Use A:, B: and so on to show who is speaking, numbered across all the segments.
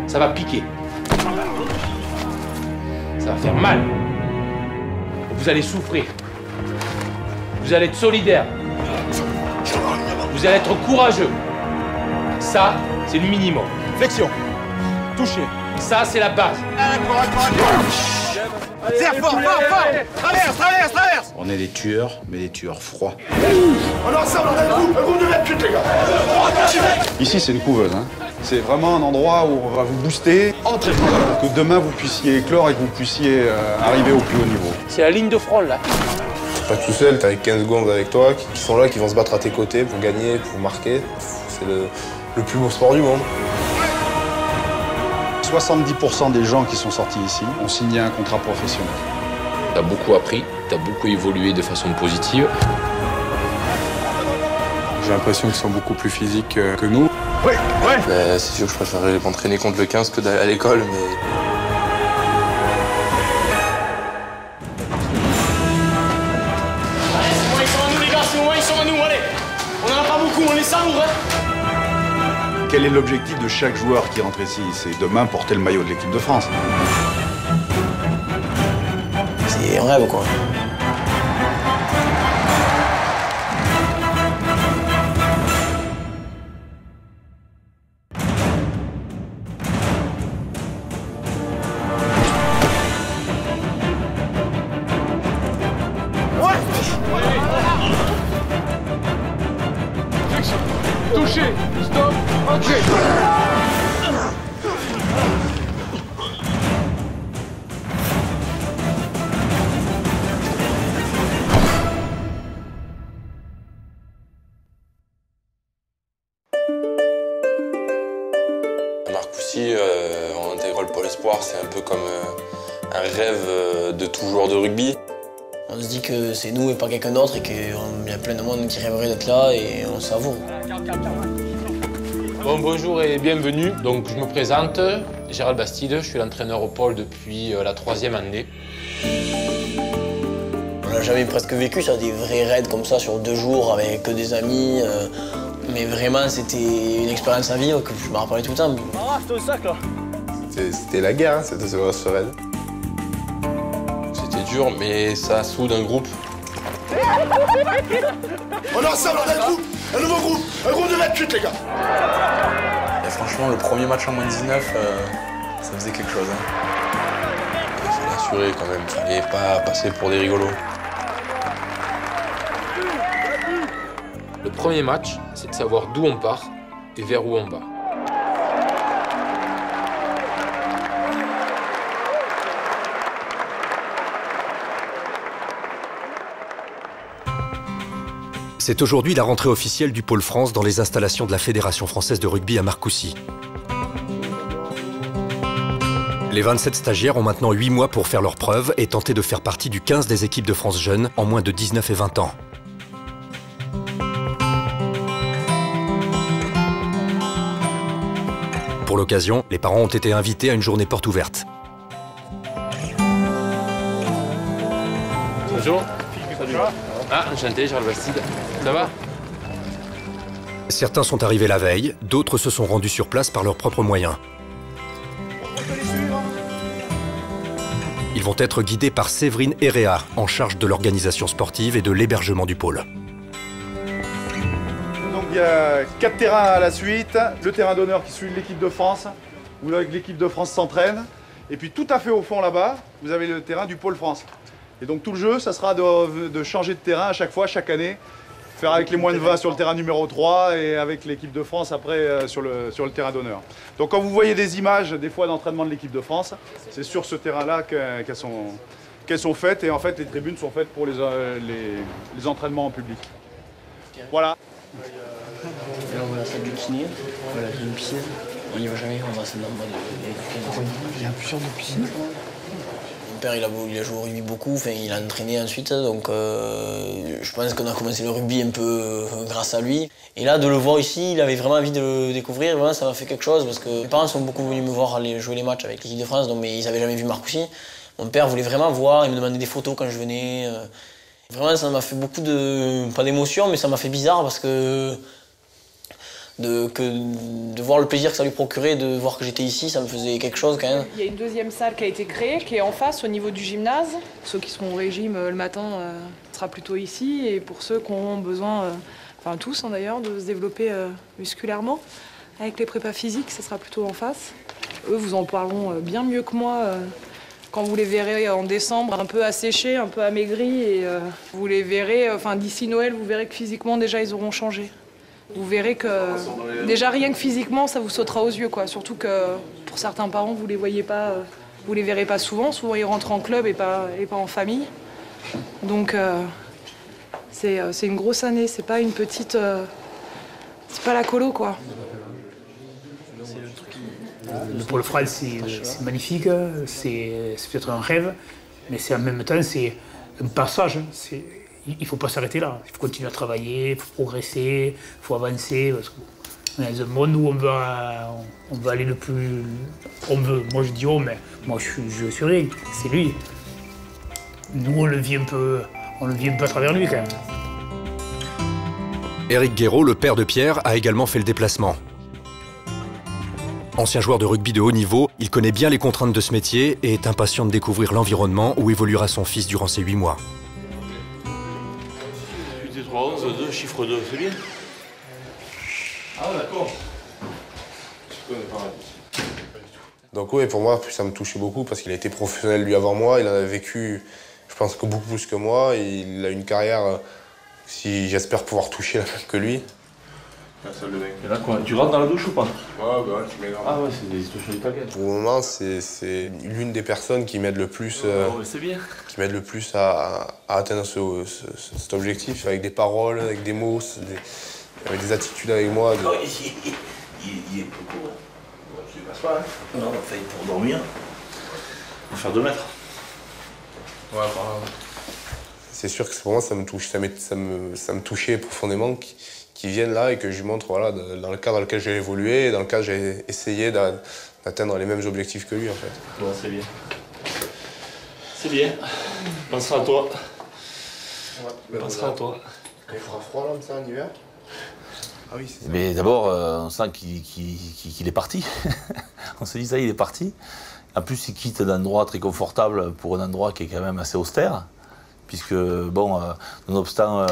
A: Ça va piquer. Ça va faire mal. Vous allez souffrir. Vous allez être solidaire. Vous allez être courageux. Ça, c'est le minimum.
B: Flexion. Touché.
A: Ça, c'est la base.
B: Serre fort, fort, fort. Traverse, traverse, traverse.
C: On est des tueurs, mais des tueurs froids.
D: On est ensemble, on a un groupe de 28, les gars.
C: Ici, c'est une couveuse. Hein. C'est vraiment un endroit où on va vous booster. Entrez pour que demain, vous puissiez éclore et que vous puissiez arriver au plus haut niveau.
A: C'est la ligne de front, là.
E: Pas tout seul, t'as avec 15 secondes avec toi, qui sont là, qui vont se battre à tes côtés pour gagner, pour marquer. C'est le plus beau sport du monde.
C: 70% des gens qui sont sortis ici ont signé un contrat professionnel.
F: T'as beaucoup appris, t'as beaucoup évolué de façon positive.
G: J'ai l'impression qu'ils sont beaucoup plus physiques que nous.
B: Oui, ouais.
E: C'est sûr que je préférerais m'entraîner contre le 15 que d'aller à l'école, mais...
H: Ils sont à nous, les gars, c'est moi, ils sont à nous, allez. On en a pas beaucoup, on les savoure, hein.
C: Quel est l'objectif de chaque joueur qui rentre ici? C'est demain porter le maillot de l'équipe de France.
H: C'est un rêve, quoi.
B: Touché. Stop. Ok.
E: À Marcoussis, on intègre le pôle espoir, c'est un peu comme un rêve de tout joueur de rugby.
H: On se dit que c'est nous et pas quelqu'un d'autre et qu'il y a plein de monde qui rêverait d'être là et on savoure.
A: Bon, bonjour et bienvenue. Donc, je me présente, Gérald Bastide, je suis l'entraîneur au pôle depuis la 3e année.
H: On n'a jamais presque vécu ça, des vrais raids comme ça sur 2 jours avec que des amis. Mais vraiment, c'était une expérience à vivre que je me rappelais tout le temps.
B: Ah, c'est au sac, là.
E: C'était la guerre, hein, c'était ce raid. C'était dur, mais ça soude un groupe.
D: On est ensemble, on a un groupe, un nouveau groupe, un groupe de 28, les gars.
E: Et franchement, le premier match en moins de 19, ça faisait quelque chose. Hein. Il fallait assurer quand même, il fallait pas passer pour des rigolos.
A: Le premier match, c'est de savoir d'où on part et vers où on va.
I: C'est aujourd'hui la rentrée officielle du Pôle France dans les installations de la Fédération française de rugby à Marcoussis. Les 27 stagiaires ont maintenant 8 mois pour faire leurs preuves et tenter de faire partie du 15 des équipes de France jeunes en moins de 19 et 20 ans. Pour l'occasion, les parents ont été invités à une journée porte ouverte.
A: Bonjour. Salut. Ah, enchanté, Gérald Bastide. Ça va?
I: Certains sont arrivés la veille, d'autres se sont rendus sur place par leurs propres moyens. Ils vont être guidés par Séverine Héréa, en charge de l'organisation sportive et de l'hébergement du pôle.
C: Donc il y a 4 terrains à la suite. Le terrain d'honneur qui suit l'équipe de France, où l'équipe de France s'entraîne. Et puis tout à fait au fond là-bas, vous avez le terrain du Pôle France. Et donc tout le jeu, ça sera de changer de terrain à chaque fois, chaque année. Faire avec les moins de 20 sur le terrain numéro 3 et avec l'équipe de France après sur le terrain d'honneur. Donc quand vous voyez des images des fois d'entraînement de l'équipe de France, c'est sur ce terrain-là qu'elles sont faites. Et en fait les tribunes sont faites pour les entraînements en public. Voilà.
H: Là, on va à la salle de kiné, voilà, j'ai une piscine. On n'y va jamais, on va à la salle normale.
B: Il y a plusieurs de piscines.
H: Mon père, il a joué au rugby beaucoup, enfin, il a entraîné ensuite, donc je pense qu'on a commencé le rugby un peu grâce à lui. Et là, de le voir ici, il avait vraiment envie de le découvrir, vraiment, ça m'a fait quelque chose, parce que mes parents sont beaucoup venus me voir aller jouer les matchs avec l'équipe de France, donc, mais ils n'avaient jamais vu Marcoussis. Mon père voulait vraiment voir, il me demandait des photos quand je venais. Vraiment, ça m'a fait beaucoup de, pas d'émotion, mais ça m'a fait bizarre, parce que De voir le plaisir que ça lui procurait, de voir que j'étais ici, ça me faisait quelque chose quand même.
J: Il y a une deuxième salle qui a été créée, qui est en face au niveau du gymnase. Ceux qui seront au régime le matin, sera plutôt ici. Et pour ceux qui auront besoin, enfin tous d'ailleurs, de se développer musculairement, avec les prépas physiques, ça sera plutôt en face. Eux vous en parleront bien mieux que moi quand vous les verrez en décembre, un peu asséchés, un peu amaigris. Et vous les verrez, d'ici Noël, vous verrez que physiquement déjà ils auront changé. Vous verrez que déjà rien que physiquement ça vous sautera aux yeux quoi. Surtout que pour certains parents vous les voyez pas, vous les verrez pas souvent. Souvent ils rentrent en club et pas en famille. Donc c'est une grosse année. C'est pas une petite, c'est pas la colo quoi.
K: Le Pôle France c'est magnifique, c'est peut-être un rêve, mais c'est en même temps c'est un passage. Il ne faut pas s'arrêter là, il faut continuer à travailler, il faut progresser, il faut avancer. Parce qu'on est dans un monde où on veut aller le plus... On veut, moi je dis oh, mais moi je suis rien, c'est lui. Nous on le vit un peu à travers lui quand même.
I: Éric Guéraud, le père de Pierre, a également fait le déplacement. Ancien joueur de rugby de haut niveau, il connaît bien les contraintes de ce métier et est impatient de découvrir l'environnement où évoluera son fils durant ces 8 mois.
L: 3, 11, 2, chiffre 2, c'est bien.
C: Ah d'accord.
E: Donc oui, pour moi, ça me touchait beaucoup parce qu'il a été professionnel lui avant moi. Il en a vécu, je pense, que beaucoup plus que moi. Il a une carrière, si j'espère pouvoir toucher la même que lui.
L: Et là, quoi, tu rentres dans la douche ou pas?
E: Ouais, bah tu mets dans...
L: Ah ouais, c'est des situations italiennes.
E: Pour le moment, c'est l'une des personnes qui m'aide le plus,
L: c'est bien.
E: qui m'aide le plus à atteindre cet objectif, avec des paroles, avec des mots, avec des attitudes avec moi.
L: Il est peu court. Tu ne passes pas, hein? Non, enfin, pour dormir, il faut faire 2 mètres.
E: Ouais, c'est sûr que pour moi, ça me touche, ça me touchait profondément qu'ils viennent là et que je lui montre voilà, dans le cadre dans lequel j'ai évolué et dans le cadre j'ai essayé d'atteindre les mêmes objectifs que lui en fait.
L: Bon, c'est bien. C'est bien. On pensera à toi.
E: Ouais,
L: on pensera à toi.
E: Il fera froid là, ça, en hiver?
L: Ah oui, c'est ça. Mais d'abord, on sent qu'il est parti. On se dit ça, il est parti. En plus, il quitte un endroit très confortable pour un endroit qui est quand même assez austère. Puisque, bon, nonobstant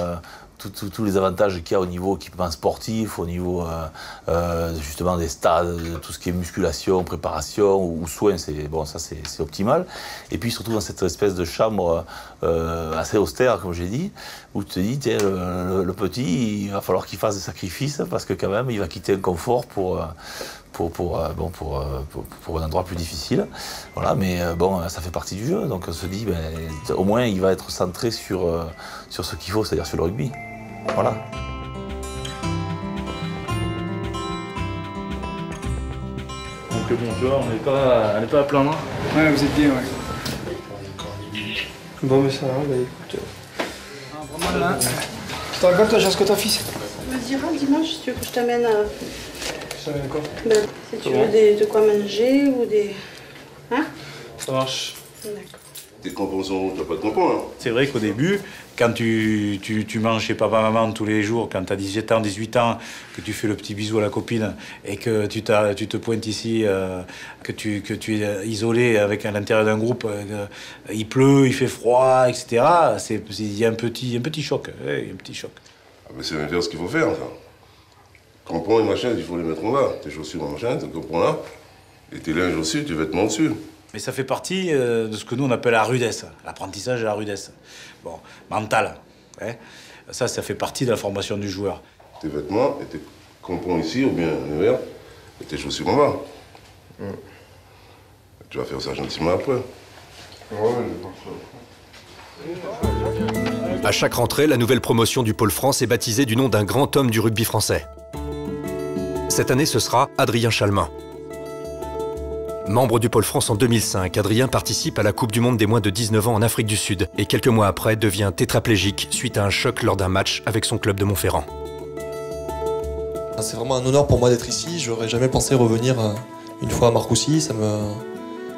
L: tous les avantages qu'il y a au niveau équipement sportif, au niveau justement des stades, tout ce qui est musculation, préparation ou soins, bon, ça c'est optimal. Et puis surtout dans cette espèce de chambre assez austère, comme j'ai dit, où tu te dis, tiens, le petit, il va falloir qu'il fasse des sacrifices parce que quand même, il va quitter un confort pour un endroit plus difficile. Voilà, mais bon, ça fait partie du jeu. Donc on se dit, ben, au moins, il va être centré sur ce qu'il faut, c'est-à-dire sur le rugby. Voilà. Donc bon, tu vois, on n'est pas à plaindre.
B: Ouais, vous êtes bien, ouais. Bon, mais ça va, bah écoute. Vraiment là. Tu te racontes, toi, j'ai ce que ton fils?
M: Vas-y, rentre dimanche si tu veux que je t'amène.
B: Ça va quoi?
M: Ben, si tu veux de quoi manger ou des. Hein?
B: Ça marche.
M: D'accord.
D: Tes crampons sont. T'as pas de crampons là?
N: C'est vrai qu'au début, quand tu manges chez papa-maman tous les jours, quand tu as 17 ans, 18 ans, que tu fais le petit bisou à la copine et que tu te pointes ici, que tu es isolé avec à l'intérieur d'un groupe, il pleut, il fait froid, etc., il y a un petit choc. Ouais, un petit choc.
D: Ah, mais c'est bien faire ce qu'il faut faire, ça. Crampons et machin, il faut les mettre en bas. Tes chaussures en machin, tes crampons là. Et tes linges aussi, tes vêtements dessus.
N: Mais ça fait partie de ce que nous on appelle la rudesse, l'apprentissage de la rudesse. Bon, mentale. Hein. Ça fait partie de la formation du joueur.
D: Tes vêtements et tes crampons ici, ou bien en hiver, et tes chaussures en bas. Tu vas faire ça gentiment après.
I: À chaque rentrée, la nouvelle promotion du Pôle France est baptisée du nom d'un grand homme du rugby français. Cette année, ce sera Adrien Chalmin. Membre du Pôle France en 2005, Adrien participe à la Coupe du Monde des moins de 19 ans en Afrique du Sud et quelques mois après devient tétraplégique suite à un choc lors d'un match avec son club de Montferrand.
O: C'est vraiment un honneur pour moi d'être ici. J'aurais jamais pensé revenir une fois à Marcoussis.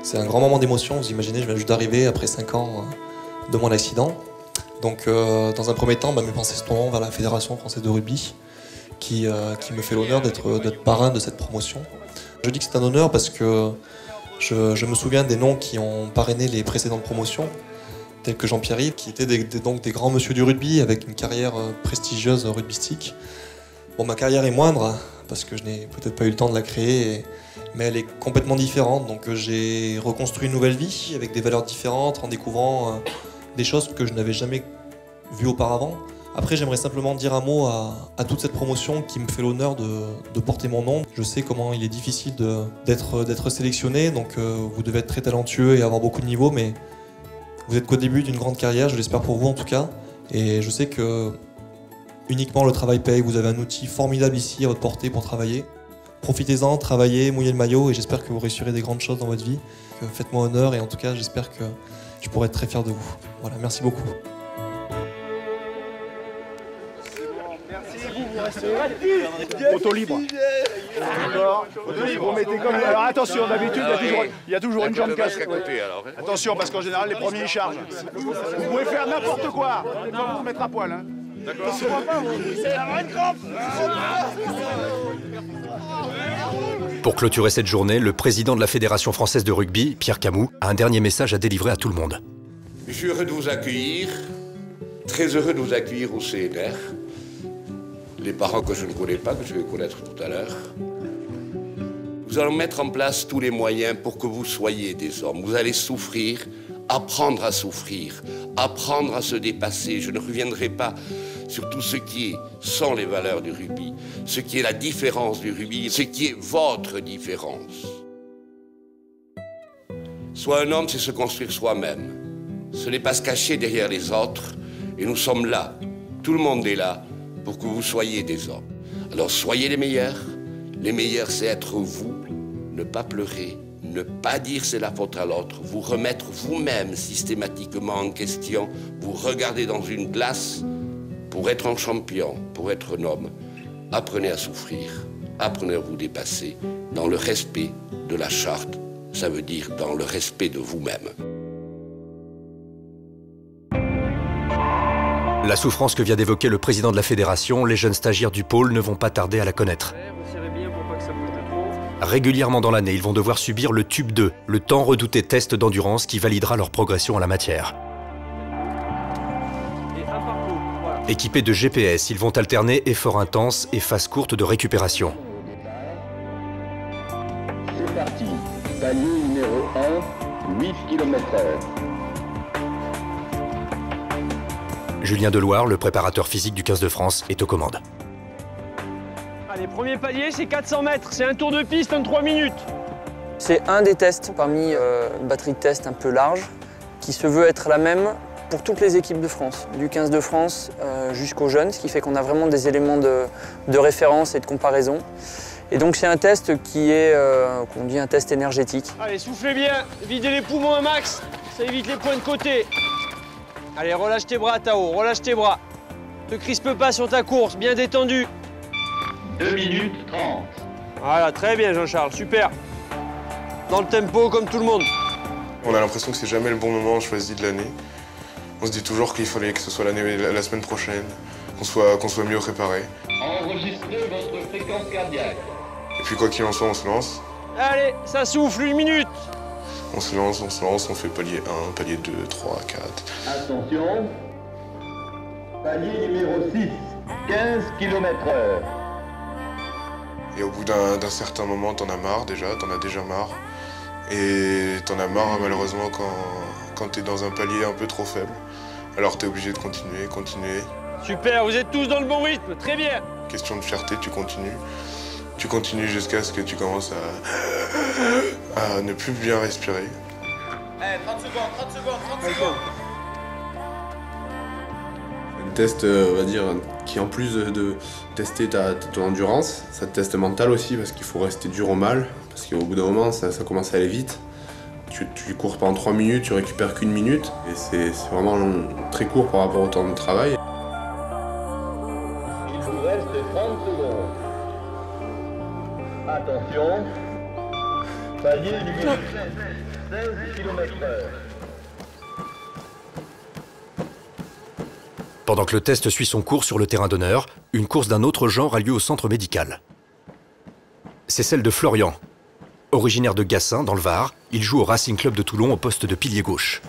O: C'est un grand moment d'émotion. Vous imaginez, je viens juste d'arriver après 5 ans de mon accident. Donc dans un premier temps, mes pensées se tournent vers la Fédération française de rugby. qui me fait l'honneur d'être parrain de cette promotion. Je dis que c'est un honneur parce que je me souviens des noms qui ont parrainé les précédentes promotions, tels que Jean-Pierre-Yves, qui étaient donc des grands monsieur du rugby avec une carrière prestigieuse rugbystique. Bon, ma carrière est moindre parce que je n'ai peut-être pas eu le temps de la créer, mais elle est complètement différente. Donc j'ai reconstruit une nouvelle vie avec des valeurs différentes en découvrant des choses que je n'avais jamais vues auparavant. Après, j'aimerais simplement dire un mot à toute cette promotion qui me fait l'honneur de porter mon nom. Je sais comment il est difficile d'être sélectionné, donc vous devez être très talentueux et avoir beaucoup de niveaux, mais vous êtes qu'au début d'une grande carrière, je l'espère pour vous en tout cas. Et je sais que uniquement le travail paye, vous avez un outil formidable ici à votre portée pour travailler. Profitez-en, travaillez, mouillez le maillot et j'espère que vous réussirez des grandes choses dans votre vie. Faites-moi honneur et en tout cas, j'espère que je pourrai être très fier de vous. Voilà, merci beaucoup.
C: Photo libre. D'accord. Photo libre. Vous mettez comme. Alors attention, d'habitude, il y a toujours une jambe cassée. Attention, parce qu'en général, les premiers ils chargent. Vous pouvez faire n'importe quoi. On va vous mettre à poil. Hein. D'accord.
I: Pour clôturer cette journée, le président de la Fédération française de rugby, Pierre Camus, a un dernier message à délivrer à tout le monde.
P: Je suis heureux de vous accueillir, très heureux de vous accueillir au CNR. Les parents que je ne connais pas, que je vais connaître tout à l'heure. Nous allons mettre en place tous les moyens pour que vous soyez des hommes. Vous allez souffrir, apprendre à souffrir, apprendre à se dépasser. Je ne reviendrai pas sur tout ce qui sont les valeurs du rugby, ce qui est la différence du rugby, ce qui est votre différence. Soit un homme, c'est se construire soi-même. Ce n'est pas se cacher derrière les autres. Et nous sommes là, tout le monde est là, pour que vous soyez des hommes. Alors soyez les meilleurs. Les meilleurs, c'est être vous, ne pas pleurer, ne pas dire c'est la faute à l'autre, vous remettre vous-même systématiquement en question, vous regarder dans une glace. Pour être un champion, pour être un homme, apprenez à souffrir, apprenez à vous dépasser dans le respect de la charte, ça veut dire dans le respect de vous-même.
I: La souffrance que vient d'évoquer le président de la fédération, les jeunes stagiaires du pôle ne vont pas tarder à la connaître. Régulièrement dans l'année, ils vont devoir subir le Tube 2, le tant redouté test d'endurance qui validera leur progression en la matière. Équipés de GPS, ils vont alterner effort intense et phase courte de récupération.
Q: C'est parti, palier numéro 1, 8 km/h.
I: Julien Deloire, le préparateur physique du 15 de France, est aux commandes.
R: Allez, premier palier, c'est 400 mètres. C'est un tour de piste en 3 minutes.
S: C'est un des tests parmi une batterie de tests un peu large qui se veut être la même pour toutes les équipes de France, du 15 de France jusqu'aux jeunes, ce qui fait qu'on a vraiment des éléments de référence et de comparaison. Et donc c'est un test qui est, qu'on dit un test énergétique.
R: Allez, soufflez bien, videz les poumons un max, ça évite les points de côté. Allez, relâche tes bras, Tao, relâche tes bras. Ne crispe pas sur ta course, bien détendu.
Q: 2 minutes 30.
R: Voilà, très bien Jean-Charles, super. Dans le tempo comme tout le monde.
E: On a l'impression que c'est jamais le bon moment choisi de l'année. On se dit toujours qu'il fallait que ce soit la semaine prochaine, qu'on soit mieux préparé.
Q: Enregistrez votre fréquence cardiaque.
E: Et puis quoi qu'il en soit, on se lance.
R: Allez, ça souffle, 1 minute.
E: On se lance, on fait palier 1, palier 2, 3, 4.
Q: Attention, palier numéro 6, 15 km/h.
E: Et au bout d'un certain moment, t'en as marre déjà, t'en as déjà marre. Et t'en as marre malheureusement quand t'es dans un palier un peu trop faible. Alors t'es obligé de continuer.
R: Super, vous êtes tous dans le bon rythme, très bien.
E: Question de fierté, tu continues. Tu continues jusqu'à ce que tu commences à ne plus bien respirer.
R: Allez, 30 secondes.
T: Un test, on va dire, qui en plus de tester ton endurance, ça te teste mental aussi parce qu'il faut rester dur au mal. Parce qu'au bout d'un moment, ça commence à aller vite. Tu cours pendant 3 minutes, tu récupères qu'1 minute. Et c'est vraiment très court par rapport au temps de travail.
Q: Il vous reste 30 secondes. Attention, palier numéro 16 km/h.
I: Pendant que le test suit son cours sur le terrain d'honneur, une course d'un autre genre a lieu au centre médical. C'est celle de Florian. Originaire de Gassin, dans le Var, il joue au Racing Club de Toulon au poste de pilier gauche.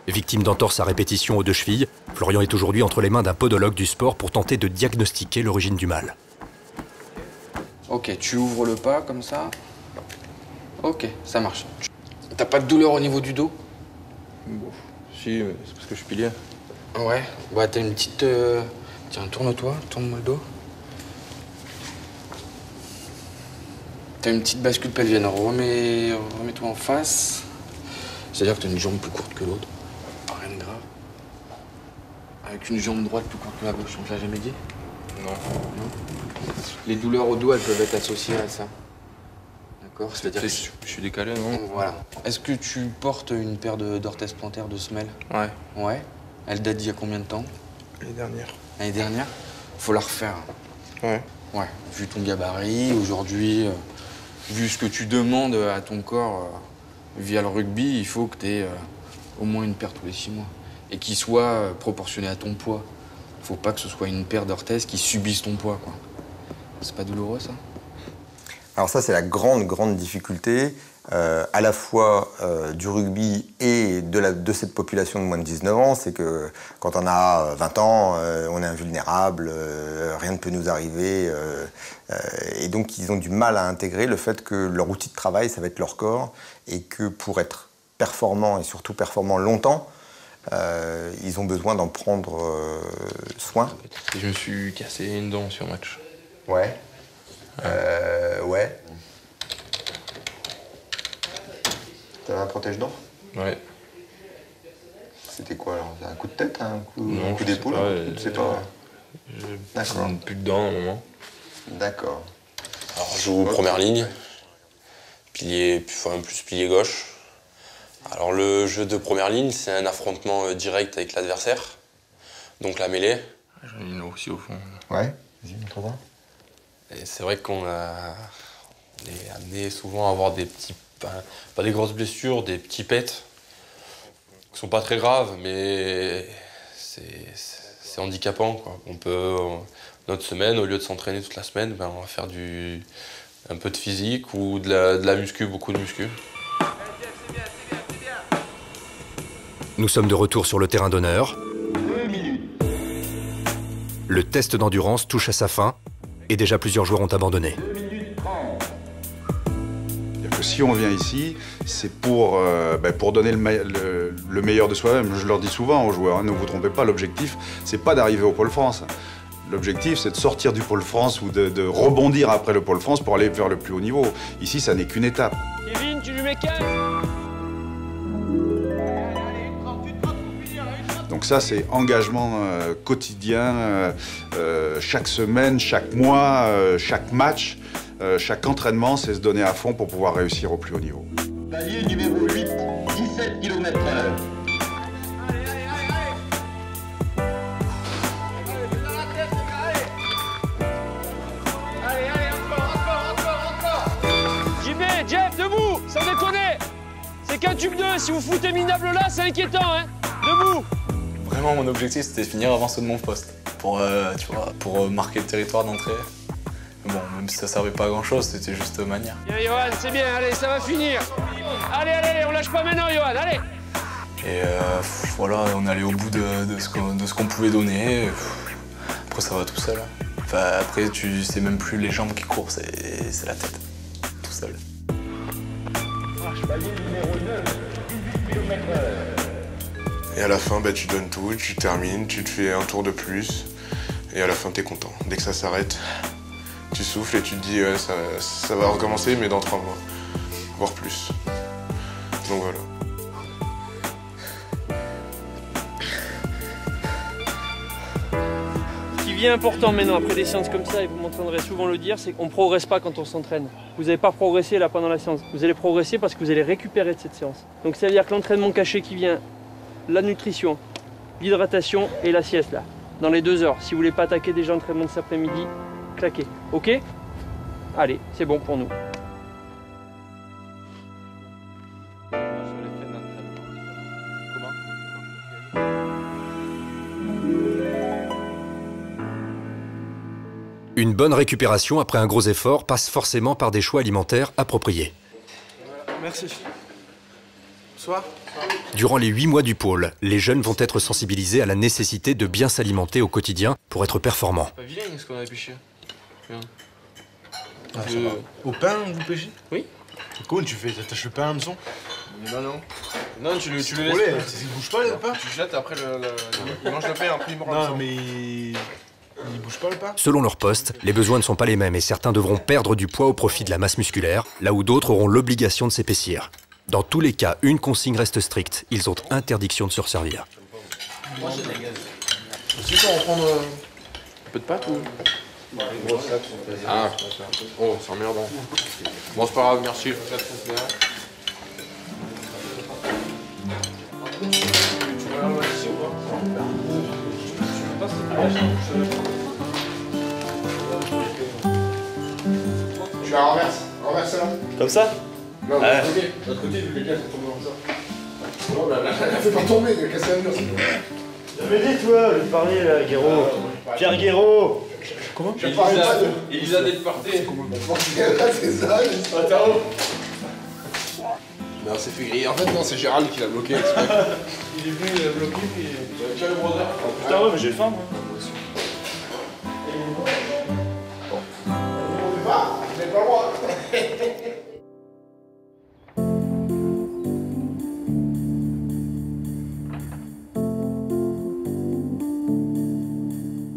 I: Victime d'entorse à répétition aux deux chevilles, Florian est aujourd'hui entre les mains d'un podologue du sport pour tenter de diagnostiquer l'origine du mal.
U: Ok, tu ouvres le pas comme ça. Ok, ça marche. T'as pas de douleur au niveau du dos?
B: Bon, si, c'est parce que je suis pilier.
U: Ouais, bah t'as une petite... Tiens, tourne-toi, tourne-moi le dos. T'as une petite bascule pelvienne, remets-toi en face. C'est-à-dire que t'as une jambe plus courte que l'autre. Rien de grave. Avec une jambe droite plus courte que la gauche, on te l'a jamais dit?
B: Non.
U: Non. Les douleurs au dos, elles peuvent être associées à ça. D'accord? C'est-à-dire que...
B: Je suis décalé, non?
U: Voilà. Est-ce que tu portes une paire d'orthèses plantaires de semelles?
B: Ouais.
U: Ouais. Elle date d'il y a combien de temps?
B: L'année dernière.
U: L'année dernière? Faut la refaire.
B: Ouais.
U: Ouais. Vu ton gabarit, aujourd'hui, vu ce que tu demandes à ton corps via le rugby, il faut que tu aies au moins une paire tous les 6 mois. Et qui soit proportionnée à ton poids. Faut pas que ce soit une paire d'orthèses qui subisse ton poids, quoi. C'est pas douloureux, ça?
V: Alors ça, c'est la grande difficulté, à la fois du rugby et de cette population de moins de 19 ans. C'est que quand on a 20 ans, on est invulnérable, rien ne peut nous arriver. Et donc, ils ont du mal à intégrer le fait que leur outil de travail, ça va être leur corps. Et que pour être performant, et surtout performant longtemps, ils ont besoin d'en prendre soin.
B: Je me suis cassé une dent sur match.
V: Ouais. Ouais. T'avais un protège-dents?
B: Ouais.
V: C'était quoi alors? Un coup de tête, un coup
B: d'épaule?
V: Je sais pas. D'accord.
B: Plus de dents à un moment.
V: D'accord.
E: Alors je joue première ligne, pilier, enfin plus pilier gauche. Alors le jeu de première ligne, c'est un affrontement direct avec l'adversaire, donc la mêlée.
B: J'en ai une aussi au fond.
V: Ouais, vas-y, montre-moi.
E: Et c'est vrai qu'on est amené souvent à avoir des petits, pas des grosses blessures, des petits pets, qui sont pas très graves, mais c'est handicapant, quoi. On peut, notre semaine, au lieu de s'entraîner toute la semaine, ben, on va faire un peu de physique ou de la muscu, beaucoup de muscu.
I: Nous sommes de retour sur le terrain d'honneur. Le test d'endurance touche à sa fin et déjà plusieurs joueurs ont abandonné.
C: Si on vient ici, c'est pour donner le meilleur de soi-même. Je leur dis souvent aux joueurs, hein, ne vous trompez pas, l'objectif, c'est pas d'arriver au Pôle France. L'objectif, c'est de sortir du Pôle France ou de rebondir après le Pôle France pour aller vers le plus haut niveau. Ici, ça n'est qu'une étape.
R: Kevin, tu lui mets 15.
C: Donc ça, c'est engagement quotidien, chaque semaine, chaque mois, chaque match, chaque entraînement, c'est se donner à fond pour pouvoir réussir au plus haut niveau.
Q: Palier numéro 8, 17 km/h.
R: JB, Jeff, debout, sans déconner. C'est qu'un tube 2, si vous foutez minable là, c'est inquiétant, hein. Debout.
W: Vraiment, mon objectif, c'était de finir avant ceux de mon poste, pour marquer le territoire d'entrée. Bon, même si ça servait pas à grand-chose, c'était juste manière.
R: Bien, Johan, c'est bien, allez, ça va finir. Allez, on lâche pas maintenant, Johan, allez.
W: Et voilà, on est allé au bout de ce qu'on pouvait donner. Après, ça va tout seul. Enfin, après, c'est même plus les jambes qui courent, c'est la tête, tout seul.
Q: Palier numéro 9, 18 km/h.
D: Et à la fin, bah, tu donnes tout, tu termines, tu te fais un tour de plus. Et à la fin, t'es content. Dès que ça s'arrête, tu souffles et tu te dis ouais, ça va recommencer, mais dans 3 mois, voire plus. Donc voilà.
R: Ce qui devient important maintenant après des séances comme ça, et vous m'entendrez souvent le dire, c'est qu'on ne progresse pas quand on s'entraîne. Vous n'allez pas progresser là pendant la séance. Vous allez progresser parce que vous allez récupérer de cette séance. Donc ça veut dire que l'entraînement caché qui vient, la nutrition, l'hydratation et la sieste là, dans les 2 heures. Si vous voulez pas attaquer déjà l'entraînement de cet après-midi, claquez. Ok? Allez, c'est bon pour nous.
I: Une bonne récupération après un gros effort passe forcément par des choix alimentaires appropriés.
B: Merci. Bonsoir.
I: Durant les 8 mois du pôle, les jeunes vont être sensibilisés à la nécessité de bien s'alimenter au quotidien pour être performants.
W: Pas vilain ce qu'on a pêché.
B: Au pain, vous pêchez?
W: Oui.
B: Comment tu fais? T'attaches le pain à hameçon?
W: Non. Non, tu le laisses.
B: Il bouge pas le pain?
W: Tu jettes après il mange le pain après il mord le
B: Non, mais il bouge pas le pain?
I: Selon leur poste, les besoins ne sont pas les mêmes et certains devront perdre du poids au profit de la masse musculaire, là où d'autres auront l'obligation de s'épaissir. Dans tous les cas, une consigne reste stricte. Ils ont interdiction de se resservir.
W: Moi j'ai des gaz. Tu peux en prendre un peu de pâte ou... Ah, oh, c'est emmerdant. Bon, c'est pas grave, merci.
C: Tu la renverses. Renverse là.
A: Comme ça?
C: Non, de l'autre côté, vu que les gars sont tombés dans ça. Non, la fait pas tomber, il a cassé la mur.
A: J'avais dit, toi, je parlais là, Guéraud. Pierre Guéraud.
C: Comment?
W: Elisa Delparté.
C: C'est ça,
W: attends. Non, c'est fait griller. En fait, non, c'est Gérald qui l'a bloqué.
A: Il est venu, il a bloqué, puis...
W: Tiens le brodeur.
A: Putain, ouais, mais j'ai faim, moi.
C: On va, vous n'avez pas le droit.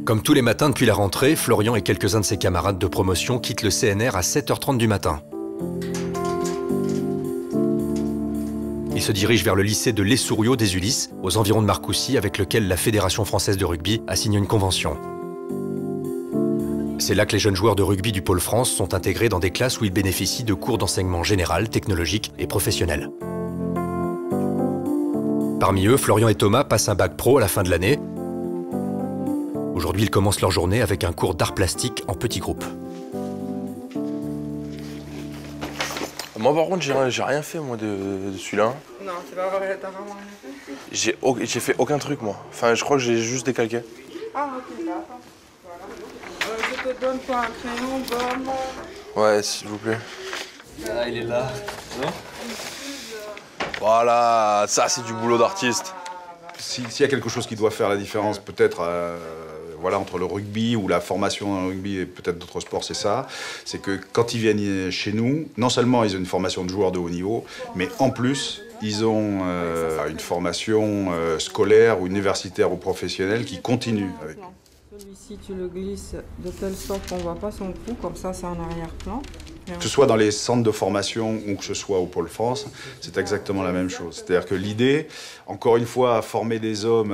I: Comme tous les matins depuis la rentrée, Florian et quelques-uns de ses camarades de promotion quittent le CNR à 7h30 du matin. Ils se dirigent vers le lycée de l'Essouriau des Ulysses, aux environs de Marcoussis, avec lequel la Fédération française de rugby a signé une convention. C'est là que les jeunes joueurs de rugby du Pôle France sont intégrés dans des classes où ils bénéficient de cours d'enseignement général, technologique et professionnel. Parmi eux, Florian et Thomas passent un bac pro à la fin de l'année. Aujourd'hui, ils commencent leur journée avec un cours d'art plastique en petits groupes.
W: Moi, par contre, j'ai rien fait, moi, de celui-là.
F: Non, c'est pas vrai, t'as vraiment rien fait?
W: J'ai fait aucun truc, moi. Enfin, je crois que j'ai juste décalqué.
F: Ah, ok, d'accord. Voilà. Je te donne quoi, un crayon, gomme?
W: Ouais, s'il vous plaît.
A: Ah, il est là. Non?
W: Voilà, ça, c'est du boulot d'artiste.
C: S'il y a quelque chose qui doit faire la différence, peut-être voilà, entre le rugby ou la formation dans le rugby et peut-être d'autres sports, c'est ça. C'est que quand ils viennent chez nous, non seulement ils ont une formation de joueurs de haut niveau, mais en plus, ils ont une formation scolaire ou universitaire ou professionnelle qui continue avec.
F: Celui-ci, tu le glisses de telle sorte qu'on ne voit pas son cou, comme ça, c'est en arrière-plan.
C: Que ce soit dans les centres de formation ou que ce soit au Pôle France, c'est exactement la même chose. C'est-à-dire que l'idée, encore une fois, former des hommes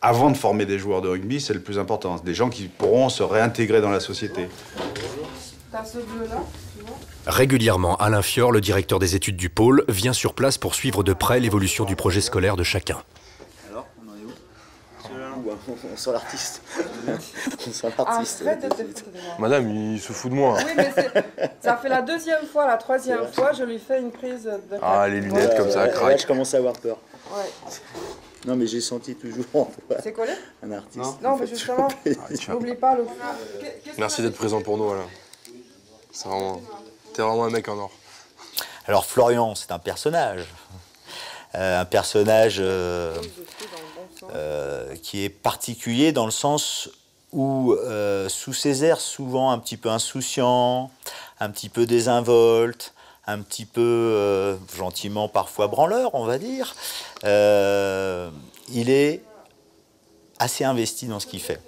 C: avant de former des joueurs de rugby, c'est le plus important. Des gens qui pourront se réintégrer dans la société.
F: T'as ce bleu-là, tu vois?
I: Régulièrement, Alain Fior, le directeur des études du Pôle, vient sur place pour suivre de près l'évolution du projet scolaire de chacun.
A: Alors, on en est où? On sent l'artiste. On sent l'artiste.
W: Madame, il se fout de moi.
F: Oui, mais ça fait la deuxième fois, la troisième fois, je lui fais une prise de...
W: Ah, les lunettes comme ça, craque.
A: Là, je commence à avoir peur.
F: Ouais.
A: Non, mais j'ai senti toujours
F: C'est collé?
A: un artiste.
F: Non, mais justement, n'oublie pas le...
W: Merci d'être présent pour nous, Alain. C'est vraiment... T'es vraiment un mec en or.
G: Alors, Florian, c'est un personnage. Un personnage qui est particulier dans le sens où, sous ses airs souvent un petit peu insouciants, un petit peu désinvoltes, un petit peu gentiment parfois branleur, on va dire, il est assez investi dans ce qu'il fait.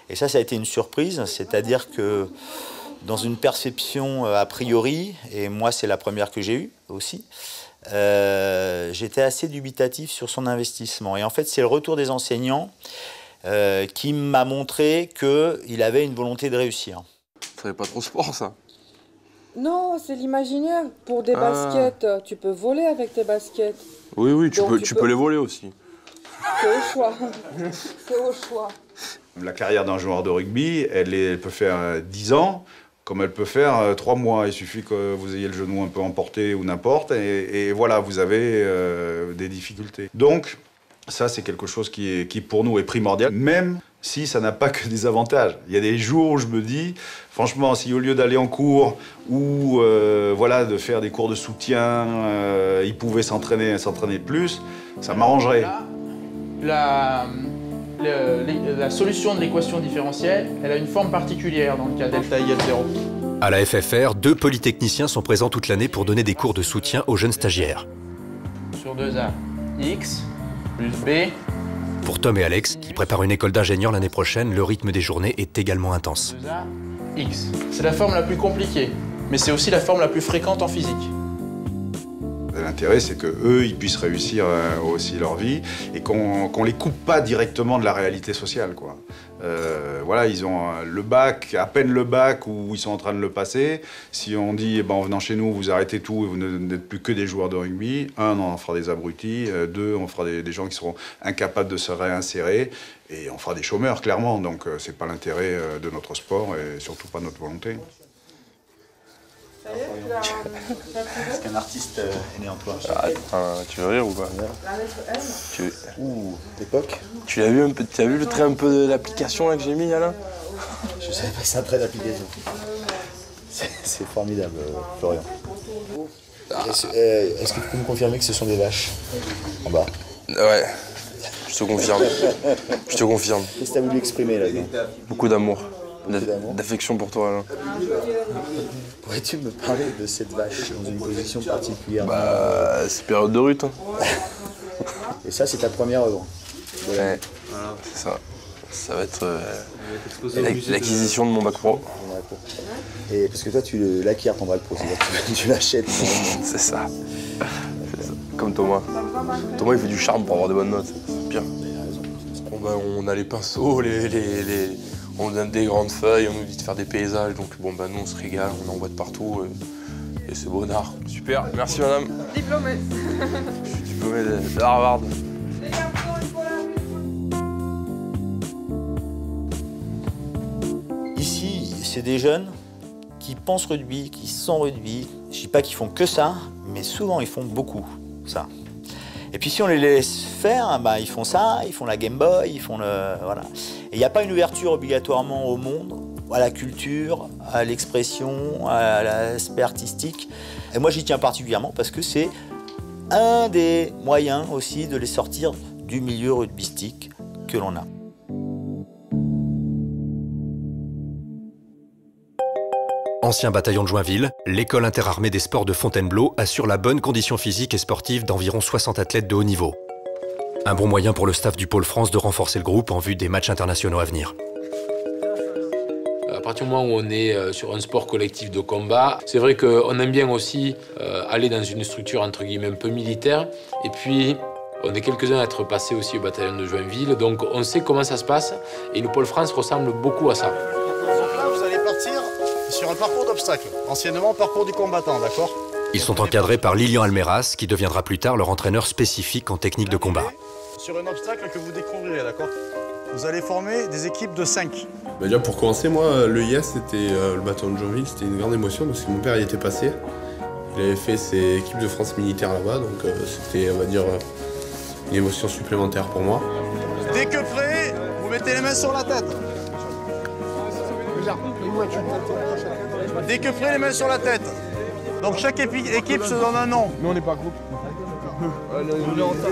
G: Et ça a été une surprise, c'est-à-dire que dans une perception a priori, et moi c'est la première que j'ai eue aussi, j'étais assez dubitatif sur son investissement. Et en fait, c'est le retour des enseignants qui m'a montré qu'il avait une volonté de réussir.
W: Ça fait pas trop sport, ça?
F: Non, c'est l'imaginaire. Pour des baskets, tu peux voler avec tes baskets.
W: Oui, oui, tu peux les voler aussi.
F: C'est au choix. C'est au choix.
C: La carrière d'un joueur de rugby, elle peut faire 10 ans, comme elle peut faire 3 mois. Il suffit que vous ayez le genou un peu emporté ou n'importe, et voilà, vous avez des difficultés. Donc, ça, c'est quelque chose qui pour nous est primordial, même si ça n'a pas que des avantages. Il y a des jours où je me dis, franchement, si au lieu d'aller en cours ou voilà, de faire des cours de soutien, ils pouvaient s'entraîner plus, ça m'arrangerait.
H: La solution de l'équation différentielle, elle a une forme particulière dans le cas delta égale 0.
I: À la FFR, 2 polytechniciens sont présents toute l'année pour donner des cours de soutien aux jeunes stagiaires.
H: Sur 2A, x plus b.
I: Pour Tom et Alex, qui préparent une école d'ingénieur l'année prochaine, le rythme des journées est également intense.
H: 2A, x. C'est la forme la plus compliquée, mais c'est aussi la forme la plus fréquente en physique.
C: L'intérêt, c'est qu'eux, ils puissent réussir aussi leur vie et qu'on les coupe pas directement de la réalité sociale, quoi. Voilà, ils ont le bac, à peine le bac, où ils sont en train de le passer. Si on dit, eh ben, en venant chez nous, vous arrêtez tout et vous n'êtes plus que des joueurs de rugby, 1, on en fera des abrutis, 2, on fera des gens qui seront incapables de se réinsérer, et on fera des chômeurs, clairement. Donc, c'est pas l'intérêt de notre sport et surtout pas notre volonté.
A: Est-ce qu'un artiste est né en toi?
B: Tu veux rire ou pas?
A: Ouh, d'époque.
B: Tu l'as vu un peu, tu as vu le trait un peu de l'application que j'ai mis là?
A: Je savais pas que c'est un trait d'application. C'est formidable, Florian. Est-ce que tu peux me confirmer que ce sont des vaches en bas?
B: Ouais, je te confirme. Je te confirme.
A: Qu'est-ce que tu as voulu exprimer là-dedans?
B: Beaucoup d'amour. D'affection pour toi, là.
A: Pourrais-tu me parler de cette vache dans une position particulière?
B: C'est période de rut. Hein.
A: Et ça, c'est ta première œuvre?
B: Ouais, c'est ça. Ça va être l'acquisition de mon bac pro.
A: Et parce que toi, tu l'acquiers ton bac pro, c'est-à-dire que tu l'achètes.
B: C'est ça. Comme Thomas. Thomas, il fait du charme pour avoir des bonnes notes. C'est bien. On a les pinceaux, on donne des grandes feuilles, on nous dit de faire des paysages, donc bon bah nous on se régale, on en voit de partout et c'est bon art. Super, merci madame.
F: Diplômé.
B: Je suis diplômé de Harvard.
G: Ici, c'est des jeunes qui pensent rugby, qui sont rugby. Je dis pas qu'ils font que ça, mais souvent ils font beaucoup ça. Et puis si on les laisse faire, bah, ils font ça, ils font la Game Boy, ils font le... Voilà. Et il n'y a pas une ouverture obligatoirement au monde, à la culture, à l'expression, à l'aspect artistique. Et moi j'y tiens particulièrement parce que c'est un des moyens aussi de les sortir du milieu rugbystique que l'on a.
I: Ancien bataillon de Joinville, l'école interarmée des sports de Fontainebleau assure la bonne condition physique et sportive d'environ 60 athlètes de haut niveau. Un bon moyen pour le staff du Pôle France de renforcer le groupe en vue des matchs internationaux à venir.
J: À partir du moment où on est sur un sport collectif de combat, c'est vrai qu'on aime bien aussi aller dans une structure entre guillemets un peu militaire. Et puis, on est quelques-uns à être passés aussi au bataillon de Joinville, donc on sait comment ça se passe. Et le Pôle France ressemble beaucoup à ça.
C: Donc là, vous allez partir sur un parcours d'obstacles, anciennement parcours du combattant, d'accord?
I: Ils sont encadrés par Lilian Almeras, qui deviendra plus tard leur entraîneur spécifique en technique de combat.
C: Sur un obstacle que vous découvrirez, d'accord? Vous allez former des équipes de 5.
T: Bah déjà pour commencer, moi, l'EIS, c'était le bataillon de Joinville, c'était une grande émotion parce que mon père y était passé. Il avait fait ses équipes de France militaire là-bas, donc c'était, on va dire, une émotion supplémentaire pour moi.
C: Dès que prêt, vous mettez les mains sur la tête. Dès que prêt, les mains sur la tête. Donc chaque équipe se donne un nom.
B: Nous on n'est pas groupe.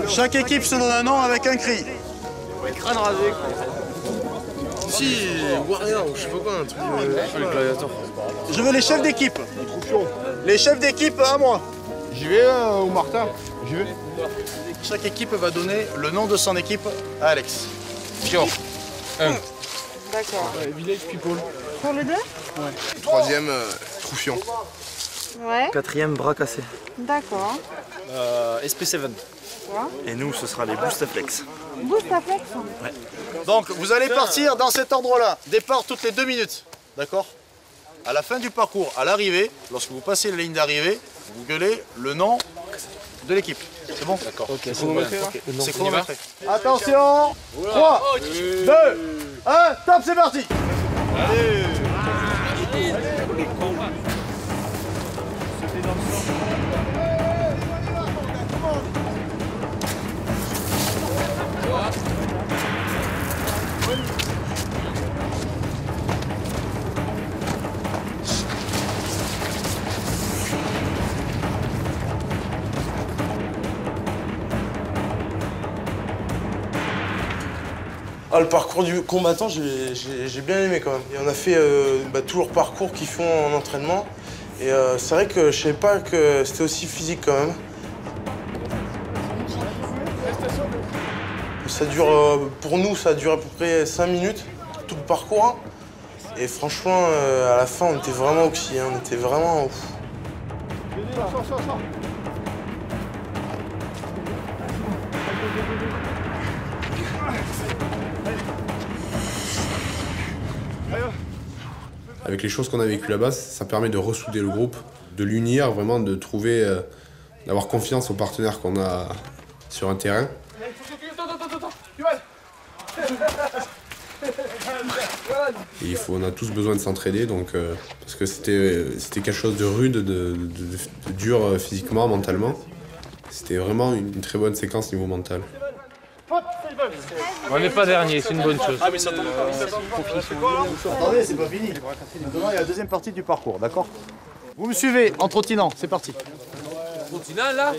C: Chaque équipe se donne un nom avec un cri.
B: Crâne rasé. Si, Warrior, je sais pas quoi, un truc.
C: Je veux les chefs d'équipe. Les chefs d'équipe à moi.
B: J'y vais ou Martin? J'y vais.
C: Chaque équipe va donner le nom de son équipe à Alex.
B: Genre. 1.
F: D'accord.
B: Village People.
F: Pour le 2?
B: Ouais. 3e, Troufion.
F: Ouais.
K: 4e, bras cassé.
F: D'accord.
K: SP7.
F: Quoi?
K: Et nous, ce sera les Boostaflex.
F: Boostaflex?
K: Ouais.
C: Donc vous allez partir dans cet ordre-là. Départ toutes les 2 minutes. D'accord? À la fin du parcours, à l'arrivée, lorsque vous passez la ligne d'arrivée, vous gueulez le nom de l'équipe. C'est bon? D'accord.
B: Ok,
C: c'est chronométré. C'est chronométré. Attention! 3, 2, 1, top, c'est parti! Allez!
B: Ah, le parcours du combattant, j'ai bien aimé quand même. Et on a fait tout leur parcours qu'ils font en entraînement. Et c'est vrai que je savais pas que c'était aussi physique quand même. Ça dure, pour nous, ça dure à peu près 5 minutes, tout le parcours. Et franchement, à la fin, on était vraiment oxy, hein, on était vraiment...
T: Avec les choses qu'on a vécues là-bas, ça permet de ressouder le groupe, de l'unir, vraiment de trouver, d'avoir confiance aux partenaires qu'on a sur un terrain. Et on a tous besoin de s'entraider, donc parce que c'était quelque chose de rude, de dur physiquement, mentalement. C'était vraiment une très bonne séquence niveau mental.
J: On n'est pas dernier, c'est une bonne chose.
C: Attendez, c'est pas fini. Demain, il y a la deuxième partie du parcours, d'accord? Vous me suivez en trottinant, c'est parti.
J: Trottinant là?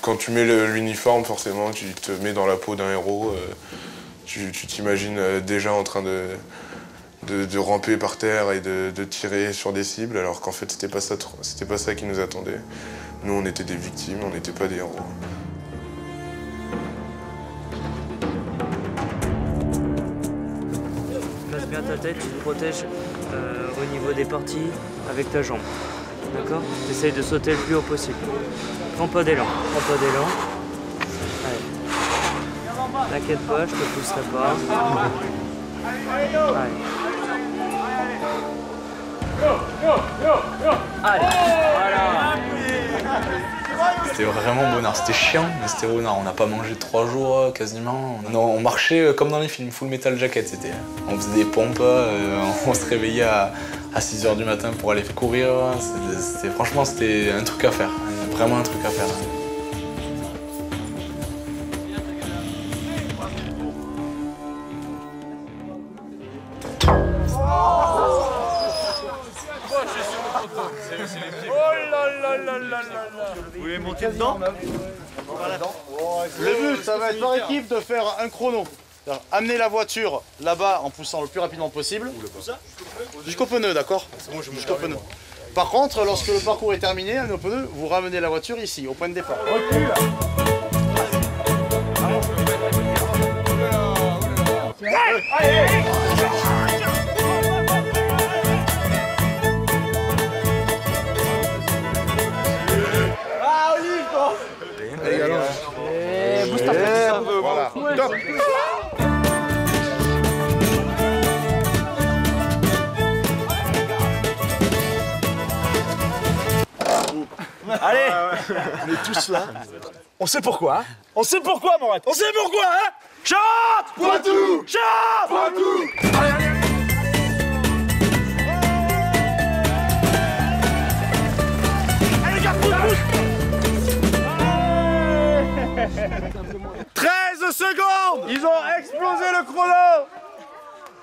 D: Quand tu mets l'uniforme, forcément, tu te mets dans la peau d'un héros. Tu t'imagines déjà en train de ramper par terre et de tirer sur des cibles, alors qu'en fait, c'était pas ça qui nous attendait. Nous, on était des victimes, on n'était pas des héros.
L: Place bien ta tête, tu te protèges au niveau des parties avec ta jambe. D'accord? Tu essayes de sauter le plus haut possible. Prends pas d'élan. Prends pas d'élan. Allez. T'inquiète pas, je te pousserai pas. Allez. Allez, voilà.
W: C'était vraiment bonheur, c'était chiant, mais c'était bonheur. On n'a pas mangé 3 jours quasiment. On marchait comme dans les films, full metal jacket c'était. On faisait des pompes, on se réveillait à 6 h du matin pour aller courir. Franchement, c'était un truc à faire, vraiment un truc à faire.
C: Vous voulez monter dedans? Le but, ça va être par équipe de faire un chrono. Amener la voiture là-bas en poussant le plus rapidement possible. Jusqu'au pneu, d'accord? Jusqu'au pneu. Par contre, lorsque le parcours est terminé, amenez au pneu, vous ramenez la voiture ici, au point de départ.
M: Allez, alors.
C: Voilà. Top.
M: Allez, on est tous là. On sait pourquoi. On sait pourquoi, Mourad. On sait pourquoi, hein. Chante Poitou. Chante Poitou. Allez, allez. Allez, les gars, pousse.
C: 13 secondes. Ils ont explosé le chrono.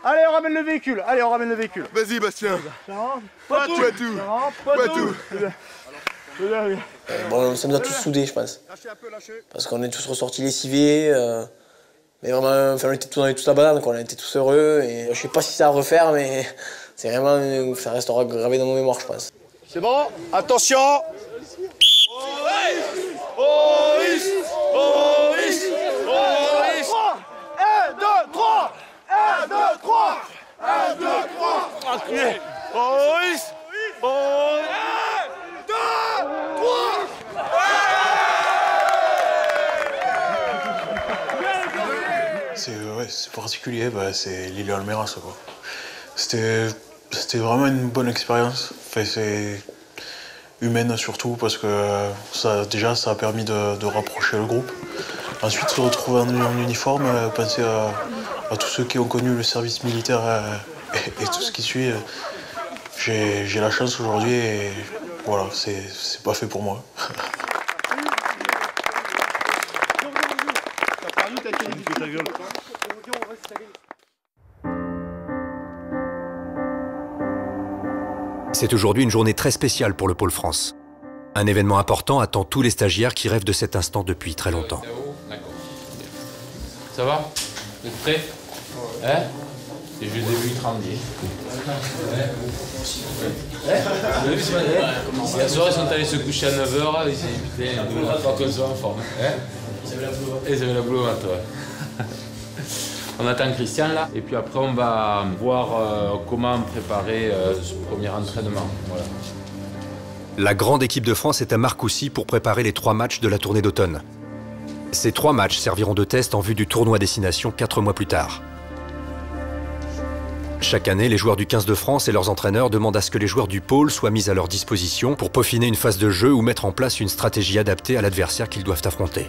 C: Allez, on ramène le véhicule. Allez, on ramène le véhicule.
M: Vas-y, Bastien.
C: Poitou.
M: Poitou.
N: Bon, ça nous a tous soudés, je pense. Parce qu'on est tous ressortis lessivés. Mais vraiment, enfin, on était tous là-bas, donc on était tous heureux. Et je sais pas si ça à refaire, mais c'est vraiment, ça restera gravé dans nos mémoires, je pense.
C: C'est bon? Attention. Oris. 1, 2, 3. 1, 2, 3. 1, 2, 3. Enculé. Oris. 1, 2, 3.
X: C'est particulier, c'est l'île Almeras, quoi. C'était vraiment une bonne expérience. Enfin, c'est humaine surtout parce que ça a permis de rapprocher le groupe. Ensuite, se retrouver en uniforme, penser à tous ceux qui ont connu le service militaire et tout ce qui suit. J'ai la chance aujourd'hui et voilà, c'est pas fait pour moi.
I: C'est aujourd'hui une journée très spéciale pour le Pôle France. Un événement important attend tous les stagiaires qui rêvent de cet instant depuis très longtemps.
J: Ça va? Vous êtes prêts? Hein? C'est juste début 30 10. La soirée, ils sont allés se coucher à 9h, ils s'est dit putain, il va falloir qu'on soit en forme. Ils avaient la boule au ventre, ouais. On attend Christian là, et puis après on va voir comment préparer ce premier entraînement. Voilà.
I: La grande équipe de France est à Marcoussis pour préparer les 3 matchs de la tournée d'automne. Ces 3 matchs serviront de test en vue du tournoi Destination 4 mois plus tard. Chaque année, les joueurs du 15 de France et leurs entraîneurs demandent à ce que les joueurs du pôle soient mis à leur disposition pour peaufiner une phase de jeu ou mettre en place une stratégie adaptée à l'adversaire qu'ils doivent affronter.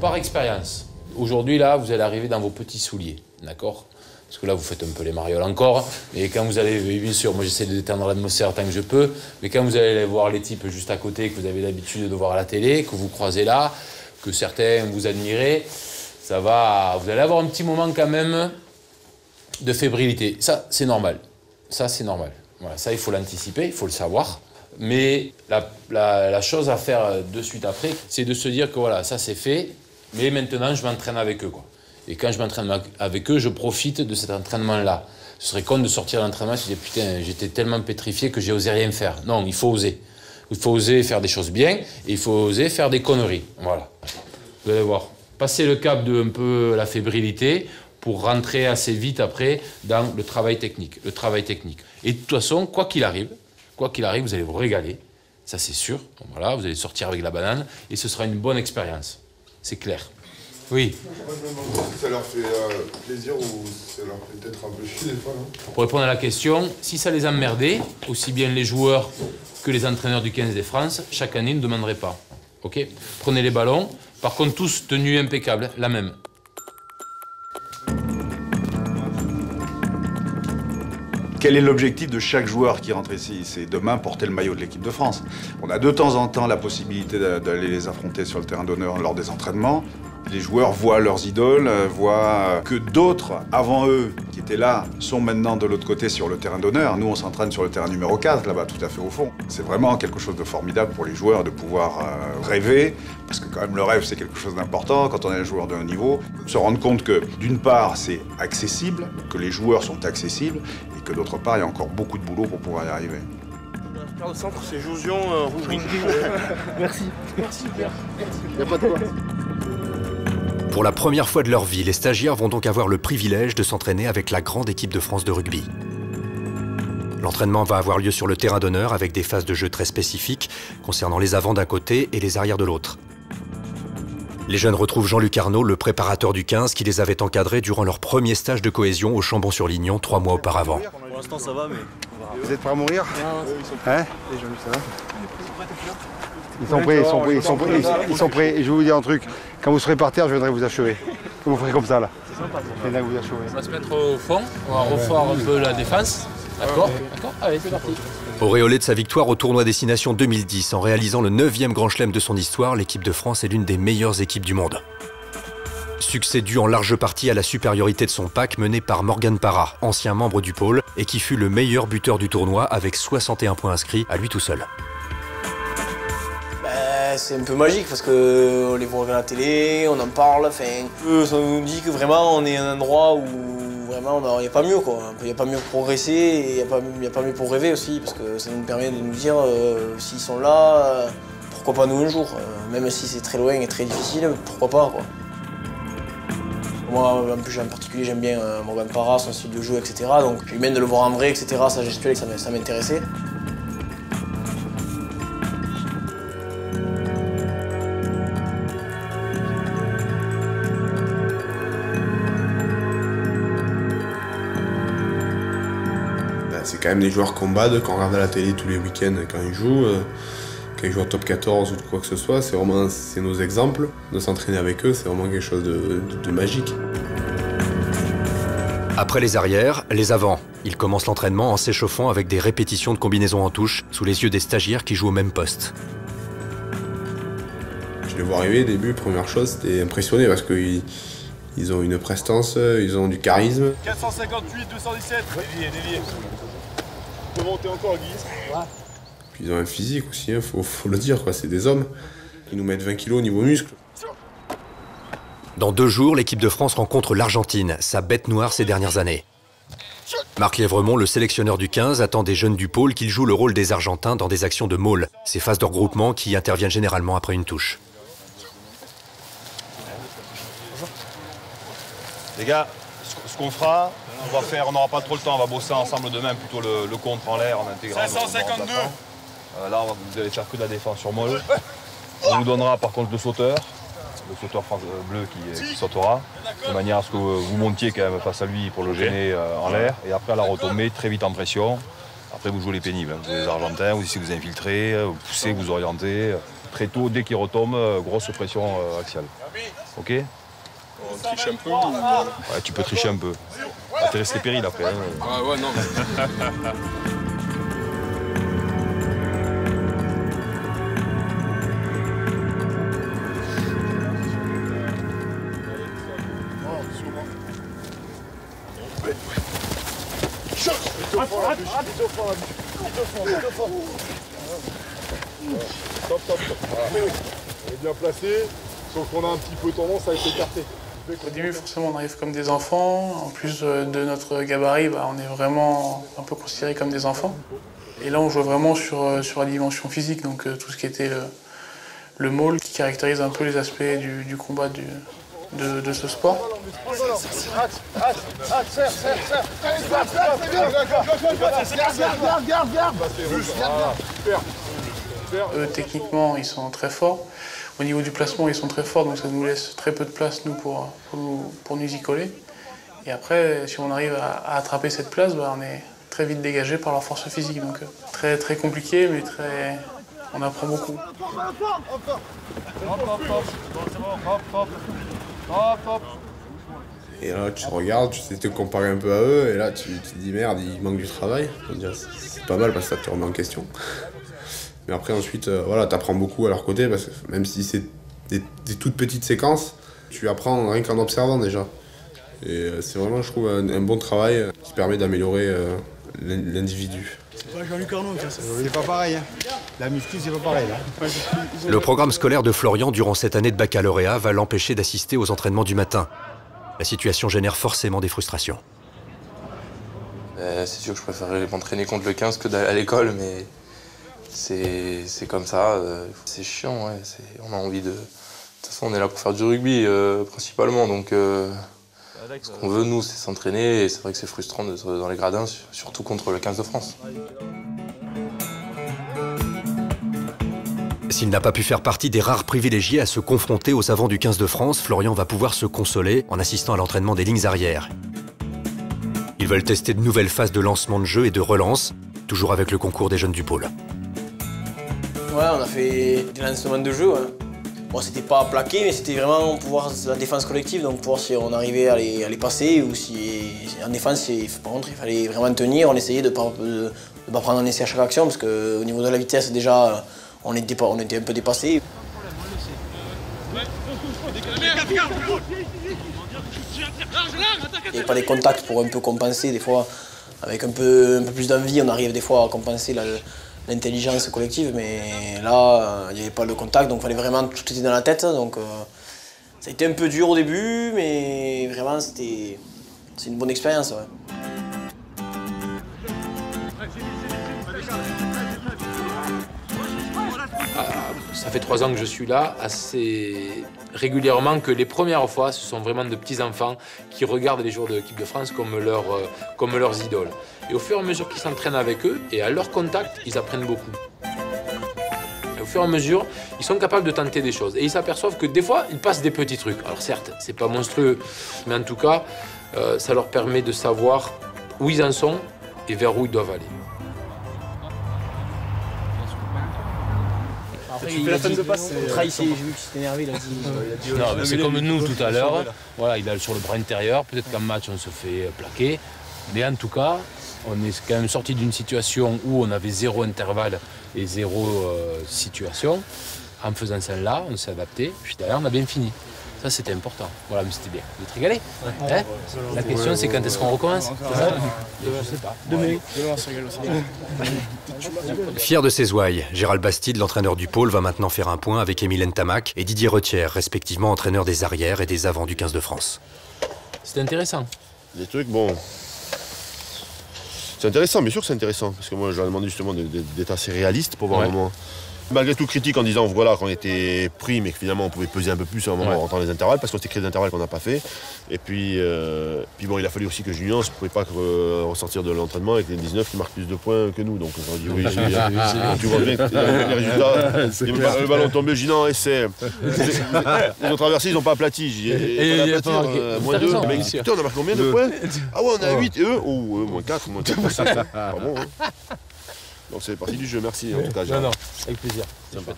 J: Par expérience, aujourd'hui là, vous allez arriver dans vos petits souliers, d'accord? Parce que là, vous faites un peu les marioles encore, mais quand vous allez, bien sûr, moi j'essaie de détendre l'atmosphère tant que je peux, mais quand vous allez voir les types juste à côté, que vous avez l'habitude de voir à la télé, que vous croisez là, que certains vous admirez, ça va, vous allez avoir un petit moment quand même de fébrilité. Ça, c'est normal. Ça, c'est normal. Voilà, ça, il faut l'anticiper, il faut le savoir. Mais la chose à faire de suite après, c'est de se dire que voilà, ça c'est fait, mais maintenant je m'entraîne avec eux, quoi. Et quand je m'entraîne avec eux, je profite de cet entraînement-là. Ce serait con de sortir de l'entraînement et de se dire putain, j'étais tellement pétrifié que j'ai osé rien faire. Non, il faut oser. Il faut oser faire des choses bien et il faut oser faire des conneries. Voilà. Vous allez voir. Passer le cap de un peu la fébrilité pour rentrer assez vite après dans le travail technique. Le travail technique. Et de toute façon, quoi qu'il arrive, vous allez vous régaler. Ça, c'est sûr. Donc, voilà, vous allez sortir avec la banane et ce sera une bonne expérience. C'est clair. Oui.
D: Moi, je me demande si ça leur fait plaisir ou ça leur fait peut-être un peu chier des fois, non?
J: Pour répondre à la question, si ça les emmerdait, aussi bien les joueurs que les entraîneurs du 15 de France, chaque année, ne demanderaient pas. Ok? Prenez les ballons. Par contre, tous tenus impeccables, la même.
C: Quel est l'objectif de chaque joueur qui rentre ici? C'est demain porter le maillot de l'équipe de France. On a de temps en temps la possibilité d'aller les affronter sur le terrain d'honneur lors des entraînements. Les joueurs voient leurs idoles, voient que d'autres, avant eux, qui étaient là, sont maintenant de l'autre côté sur le terrain d'honneur. Nous, on s'entraîne sur le terrain numéro 4, là-bas, tout à fait au fond. C'est vraiment quelque chose de formidable pour les joueurs de pouvoir rêver, parce que quand même le rêve, c'est quelque chose d'important quand on est un joueur de haut niveau. Se rendre compte que, d'une part, c'est accessible, que les joueurs sont accessibles, et que d'autre part, il y a encore beaucoup de boulot pour pouvoir y arriver.
M: Au centre, c'est Jouzion, rouge. Merci. Merci, super. Il n'y a pas de quoi.
I: Pour la première fois de leur vie, les stagiaires vont donc avoir le privilège de s'entraîner avec la grande équipe de France de rugby. L'entraînement va avoir lieu sur le terrain d'honneur avec des phases de jeu très spécifiques concernant les avants d'un côté et les arrières de l'autre. Les jeunes retrouvent Jean-Luc Arnaud, le préparateur du 15, qui les avait encadrés durant leur premier stage de cohésion au Chambon-sur-Lignon 3 mois auparavant.
K: Pour l'instant ça va, mais...
C: Vous êtes prêts à mourir? Hein?
K: Jean-Luc, ça va?
C: Ils sont prêts. Et je vais vous dire un truc. Quand vous serez par terre, je viendrai vous achever. Vous ferez comme ça, là.
J: C'est sympa.
C: Je viendrai vous achever.
J: On va se mettre au fond, on va refaire un peu la défense. D'accord? D'accord? Allez, c'est parti.
I: Auréolée de sa victoire au tournoi Destination 2010 en réalisant le 9e Grand Chelem de son histoire, l'équipe de France est l'une des meilleures équipes du monde. Succès dû en large partie à la supériorité de son pack mené par Morgan Parra, ancien membre du pôle, et qui fut le meilleur buteur du tournoi avec 61 points inscrits à lui tout seul.
N: C'est un peu magique parce qu'on les voit à la télé, on en parle, enfin, ça nous dit que vraiment on est à un endroit où vraiment il n'y a pas mieux, quoi. Il n'y a pas mieux pour progresser et il n'y a pas mieux pour rêver aussi, parce que ça nous permet de nous dire s'ils sont là, pourquoi pas nous un jour, même si c'est très loin et très difficile, pourquoi pas, quoi. Moi, en plus, en particulier, j'aime bien Morgan Parra, son style de jeu, etc. Donc, puis même de le voir en vrai, etc., sa gestuelle, ça m'intéressait.
T: C'est quand même des joueurs qu'on bade, qu'on regarde à la télé tous les week-ends quand ils jouent au top 14 ou quoi que ce soit, c'est nos exemples. De s'entraîner avec eux, c'est vraiment quelque chose de magique.
I: Après les arrières, les avants. Ils commencent l'entraînement en s'échauffant avec des répétitions de combinaisons en touche sous les yeux des stagiaires qui jouent au même poste.
T: Je les vois arriver, au début, première chose, c'était impressionné parce qu'ils ont une prestance, ils ont du charisme.
M: 458, 217, dévié. On peut monter encore, Guy. Ouais.
T: Puis ils ont un physique aussi, faut le dire, quoi. C'est des hommes. Ils nous mettent 20 kilos au niveau muscle.
I: Dans 2 jours, l'équipe de France rencontre l'Argentine, sa bête noire ces dernières années. Marc Lièvremont, le sélectionneur du 15, attend des jeunes du pôle qu'ils jouent le rôle des Argentins dans des actions de maul, ces phases de regroupement qui interviennent généralement après une touche.
O: Les gars, ce qu'on fera, on n'aura pas trop le temps, on va bosser ensemble demain, plutôt le contre en l'air, en intégrant. 552. Là, vous allez faire que de la défense sur molle. On vous donnera par contre le sauteur bleu qui sautera, de manière à ce que vous montiez quand même face à lui pour le gêner en l'air. Et après à la retombée, très vite en pression. Après vous jouez les pénibles, vous avez les Argentins, vous essayez de vous infiltrer, vous poussez, vous orientez. Très tôt, dès qu'il retombe, grosse pression axiale. Ok?
B: On triche un peu ou...
O: Ouais, tu peux tricher un peu. T'es resté péril après. Hein.
B: Ah ouais, non.
C: Top. On est bien placé, sauf qu'on a un petit peu tendance à être écarté.
P: Au début, forcément, on arrive comme des enfants. En plus de notre gabarit, on est vraiment un peu considérés comme des enfants. Et là, on joue vraiment sur la dimension physique, donc tout ce qui était le maul, qui caractérise un peu les aspects du combat de ce sport. Eux, techniquement, ils sont très forts. Au niveau du placement, ils sont très forts, donc ça nous laisse très peu de place, nous, pour nous y coller. Et après, si on arrive à attraper cette place, on est très vite dégagé par leur force physique. Donc très, très compliqué, mais on apprend beaucoup.
T: Et là, tu regardes, tu sais te comparer un peu à eux, et là, tu te dis merde, il manque du travail. C'est pas mal parce que ça te remet en question. Mais après, ensuite, voilà, t'apprends beaucoup à leur côté, parce que même si c'est des toutes petites séquences, tu apprends rien qu'en observant déjà. Et c'est vraiment, je trouve, un bon travail qui permet d'améliorer l'individu.
S: C'est pas Jean-Luc Arnaud, c'est pas pareil. Hein. La muscu, c'est pas pareil. Hein.
I: Le programme scolaire de Florian durant cette année de baccalauréat va l'empêcher d'assister aux entraînements du matin. La situation génère forcément des frustrations.
B: C'est sûr que je préférerais m'entraîner contre le 15 que d'aller à l'école, mais c'est comme ça. C'est chiant, ouais. On a envie de... De toute façon, on est là pour faire du rugby, principalement, donc... Ce qu'on veut, nous, c'est s'entraîner, et c'est vrai que c'est frustrant d'être dans les gradins, surtout contre le 15 de France.
I: S'il n'a pas pu faire partie des rares privilégiés à se confronter aux avants du 15 de France, Florian va pouvoir se consoler en assistant à l'entraînement des lignes arrières. Ils veulent tester de nouvelles phases de lancement de jeu et de relance, toujours avec le concours des jeunes du pôle.
N: Ouais, on a fait des lancements de jeu. Hein. Bon, c'était pas plaqué, mais c'était vraiment pour voir la défense collective, donc pour voir si on arrivait à les passer ou si en défense, par contre, il fallait vraiment tenir. On essayait de ne pas prendre un essai à chaque action, parce qu'au niveau de la vitesse, déjà, on était un peu dépassé. Il n'y a pas des contacts pour un peu compenser, des fois, avec un peu plus d'envie, on arrive des fois à compenser l'intelligence collective, mais là, il n'y avait pas de contact, donc il fallait vraiment, tout était dans la tête, donc ça a été un peu dur au début, mais vraiment, c'est une bonne expérience. Ouais.
J: Ça fait 3 ans que je suis là, assez régulièrement, que les premières fois, ce sont vraiment de petits-enfants qui regardent les joueurs de l'équipe de France comme leurs idoles. Et au fur et à mesure qu'ils s'entraînent avec eux, et à leur contact, ils apprennent beaucoup. Et au fur et à mesure, ils sont capables de tenter des choses. Et ils s'aperçoivent que des fois, ils passent des petits trucs. Alors certes, c'est pas monstrueux, mais en tout cas, ça leur permet de savoir où ils en sont et vers où ils doivent aller.
N: Tu fais la peine de passe, j'ai vu qu'il s'est énervé, il a dit...
J: Non, mais c'est comme nous tout à l'heure. Voilà, il a sur le bras intérieur. Peut-être qu'en match, on se fait plaquer. Mais en tout cas, on est quand même sorti d'une situation où on avait 0 intervalle et 0 situation. En faisant celle-là, on s'est adapté. Puis derrière, on a bien fini. Ça, c'était important. Voilà, mais c'était bien. Vous êtes régalés. Hein, la question, c'est quand est-ce qu'on recommence? Je sais pas.
P: Demain.
I: Fier de ses ouailles, Gérald Bastide, l'entraîneur du pôle, va maintenant faire un point avec Émile Ntamak et Didier Retière, respectivement entraîneurs des arrières et des avants du 15 de France.
J: C'était intéressant.
E: Des trucs, bon... C'est intéressant, bien sûr que c'est intéressant. Parce que moi, je leur ai demandé justement d'être assez réaliste pour voir un moment... Malgré tout critique en disant voilà, qu'on était pris mais que finalement on pouvait peser un peu plus à un moment en rentrant les intervalles parce qu'on s'était créé des intervalles qu'on n'a pas fait. Et puis bon, il a fallu aussi que je nuance, je ne pouvais pas ressortir de l'entraînement avec les 19 qui marquent plus de points que nous. Donc on dit oui, tu vois bien les résultats, le ballon tombé, je dis non, essai. Ils ont traversé, ils n'ont pas aplati. Moins 2, mais putain, on a marqué combien de points? Ah ouais, on a 8 et eux, moins 4, moins 4, c'est pas bon. Donc c'est parti du jeu, merci en tout cas.
J: Non, avec plaisir.
E: Sympa.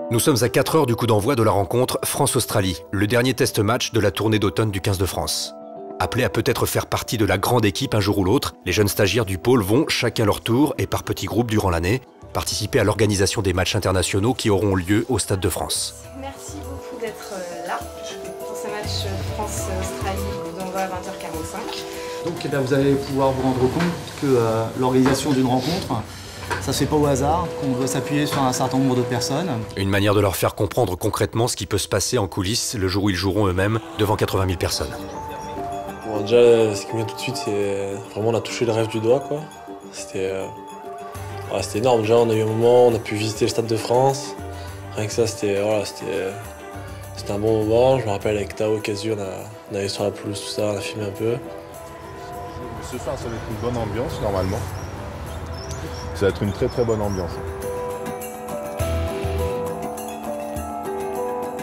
I: Nous sommes à 4 heures du coup d'envoi de la rencontre France-Australie, le dernier test match de la tournée d'automne du 15 de France. Appelés à peut-être faire partie de la grande équipe un jour ou l'autre, les jeunes stagiaires du pôle vont, chacun leur tour et par petits groupes durant l'année, participer à l'organisation des matchs internationaux qui auront lieu au Stade de France.
Q: Merci beaucoup d'être là pour ce match France-Australie coup d'envoi à 20h45.
U: Donc eh bien, vous allez pouvoir vous rendre compte que l'organisation d'une rencontre, ça se fait pas au hasard, qu'on doit s'appuyer sur un certain nombre de personnes.
I: Une manière de leur faire comprendre concrètement ce qui peut se passer en coulisses le jour où ils joueront eux-mêmes devant 80 000 personnes.
V: Bon, déjà, ce qui me vient tout de suite, c'est vraiment on a touché le rêve du doigt, quoi. C'était énorme. Déjà, on a eu un moment, on a pu visiter le Stade de France. Rien que ça, c'était un bon moment. Je me rappelle avec Tao et Casu, on allait sur la pelouse, tout ça, on a filmé un peu.
O: Ce soir, ça va être une bonne ambiance, normalement. Ça va être une très très bonne ambiance.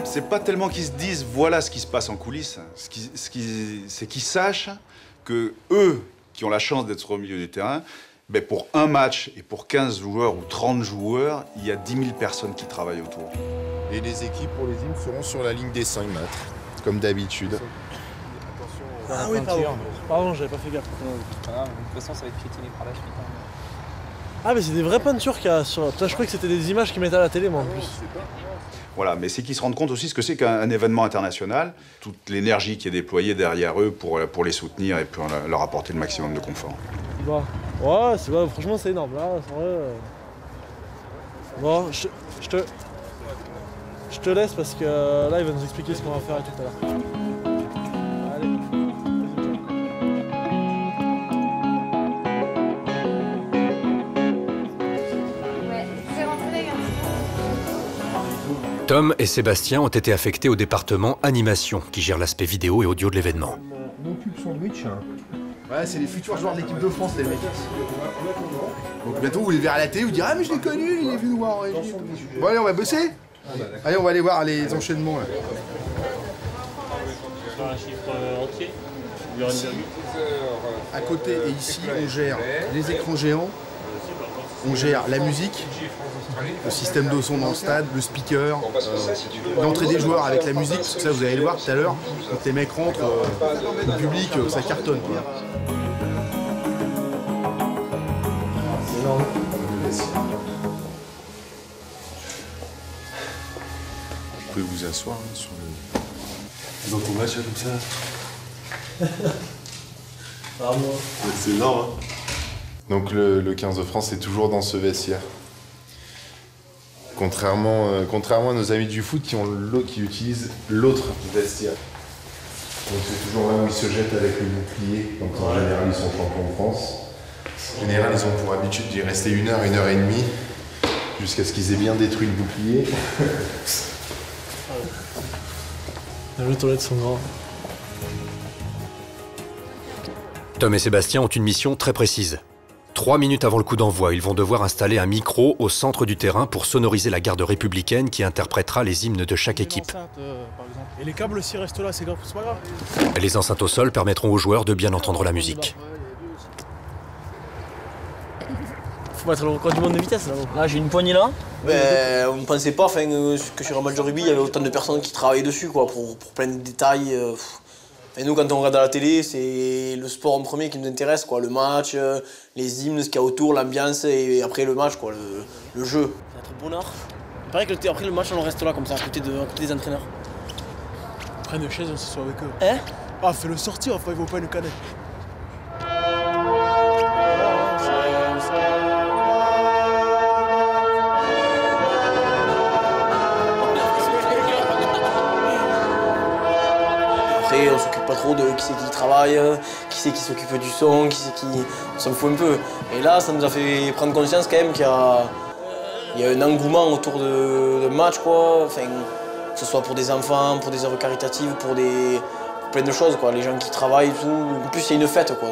C: C'est pas tellement qu'ils se disent voilà ce qui se passe en coulisses, c'est qu'ils sachent que eux, qui ont la chance d'être au milieu du terrain, ben pour un match et pour 15 joueurs ou 30 joueurs, il y a 10 000 personnes qui travaillent autour.
O: Et les équipes pour les hymnes seront sur la ligne des 5 mètres, comme d'habitude.
U: Ah oui,
M: pardon, j'avais pas fait gaffe.
Y: De toute façon, ça va être piétiné par la suite.
M: Ah, mais c'est des vraies peintures qu'il y a sur... Putain, je croyais que c'était des images qu'ils mettaient à la télé, moi, en plus.
C: Voilà, mais c'est qu'ils se rendent compte aussi ce que c'est qu'un événement international, toute l'énergie qui est déployée derrière eux pour les soutenir et pour leur apporter le maximum de confort.
M: Bah, ouais, franchement, c'est énorme. Là, c'est vrai. Bon, je te laisse parce que là, il va nous expliquer ce qu'on va faire tout à l'heure.
I: Tom et Sébastien ont été affectés au département animation, qui gère l'aspect vidéo et audio de l'événement.
O: Mon pub sandwich. Ouais, c'est les futurs joueurs de l'équipe de France, les mecs. Donc bientôt, vous les verrez à la télé, vous direz ah mais je l'ai connu, il est venu nous voir en régie. Bon allez, on va bosser. Allez, on va aller voir les enchaînements là.
Y: Un chiffre entier.
O: À côté et ici, on gère les écrans géants, on gère la musique, le système de son dans le stade, le speaker, l'entrée des joueurs avec la musique, parce que ça vous allez le voir tout à l'heure, quand les mecs rentrent, le public, ça cartonne. Quoi. Vous pouvez vous asseoir hein, sur le...
X: Dans ton match comme ça.
O: C'est énorme. Hein. Donc le 15 de France est toujours dans ce vestiaire. Contrairement à nos amis du foot qui utilisent l'autre vestiaire. Donc c'est toujours là où ils se jettent avec le bouclier, donc en général ils sont champions de France. En général ils ont pour habitude d'y rester 1 heure, 1 heure et demie, jusqu'à ce qu'ils aient bien détruit le bouclier.
M: Les toilettes sont grands.
I: Tom et Sébastien ont une mission très précise. 3 minutes avant le coup d'envoi, ils vont devoir installer un micro au centre du terrain pour sonoriser la garde républicaine qui interprétera les hymnes de chaque équipe.
M: Et les câbles aussi restent là, c'est pas grave.
I: Les enceintes au sol permettront aux joueurs de bien entendre la musique.
M: Faut mettre encore du monde de vitesse là.
N: Là, j'ai une poignée là. On ne pensait pas que sur un match de rugby, il y avait autant de personnes qui travaillaient dessus quoi, pour plein de détails. Et nous, quand on regarde à la télé, c'est le sport en premier qui nous intéresse, quoi. Le match, les hymnes, ce qu'il y a autour, l'ambiance et après le match, quoi, le jeu. Ça va être bonheur. Il paraît que après le match, on reste là comme ça, à côté des entraîneurs.
X: Prends une chaise, on s'assoit avec eux.
N: Hein?
X: Ah, fais-le sortir, enfin, ils vont pas nous canner.
N: Après, on s'occupe pas trop de qui c'est qui travaille, qui c'est qui s'occupe du son, qui c'est qui... On s'en fout un peu. Et là, ça nous a fait prendre conscience quand même qu'il y a un engouement autour de match, quoi. Enfin, que ce soit pour des enfants, pour des œuvres caritatives, pour plein de choses, quoi. Les gens qui travaillent et tout. En plus, c'est une fête, quoi.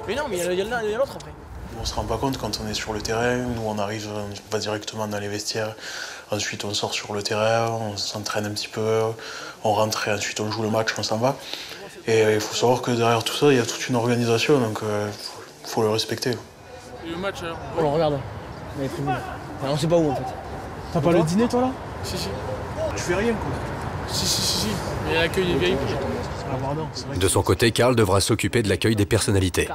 X: Mais non, mais il y a l'autre après. On se rend pas compte quand on est sur le terrain. Nous, on arrive, on va directement dans les vestiaires. Ensuite, on sort sur le terrain, on s'entraîne un petit peu, on rentre et ensuite on joue le match, on s'en va. Et il faut savoir que derrière tout ça, il y a toute une organisation, donc il faut le respecter.
P: Et le match alors?
N: On le regarde. Mais on sait pas où en fait.
X: T'as pas le dîner toi là?
P: Si.
X: Tu fais rien quoi?
P: Si. Mais il y a l'accueil des VIP.
I: De son côté, Karl devra s'occuper de l'accueil des personnalités.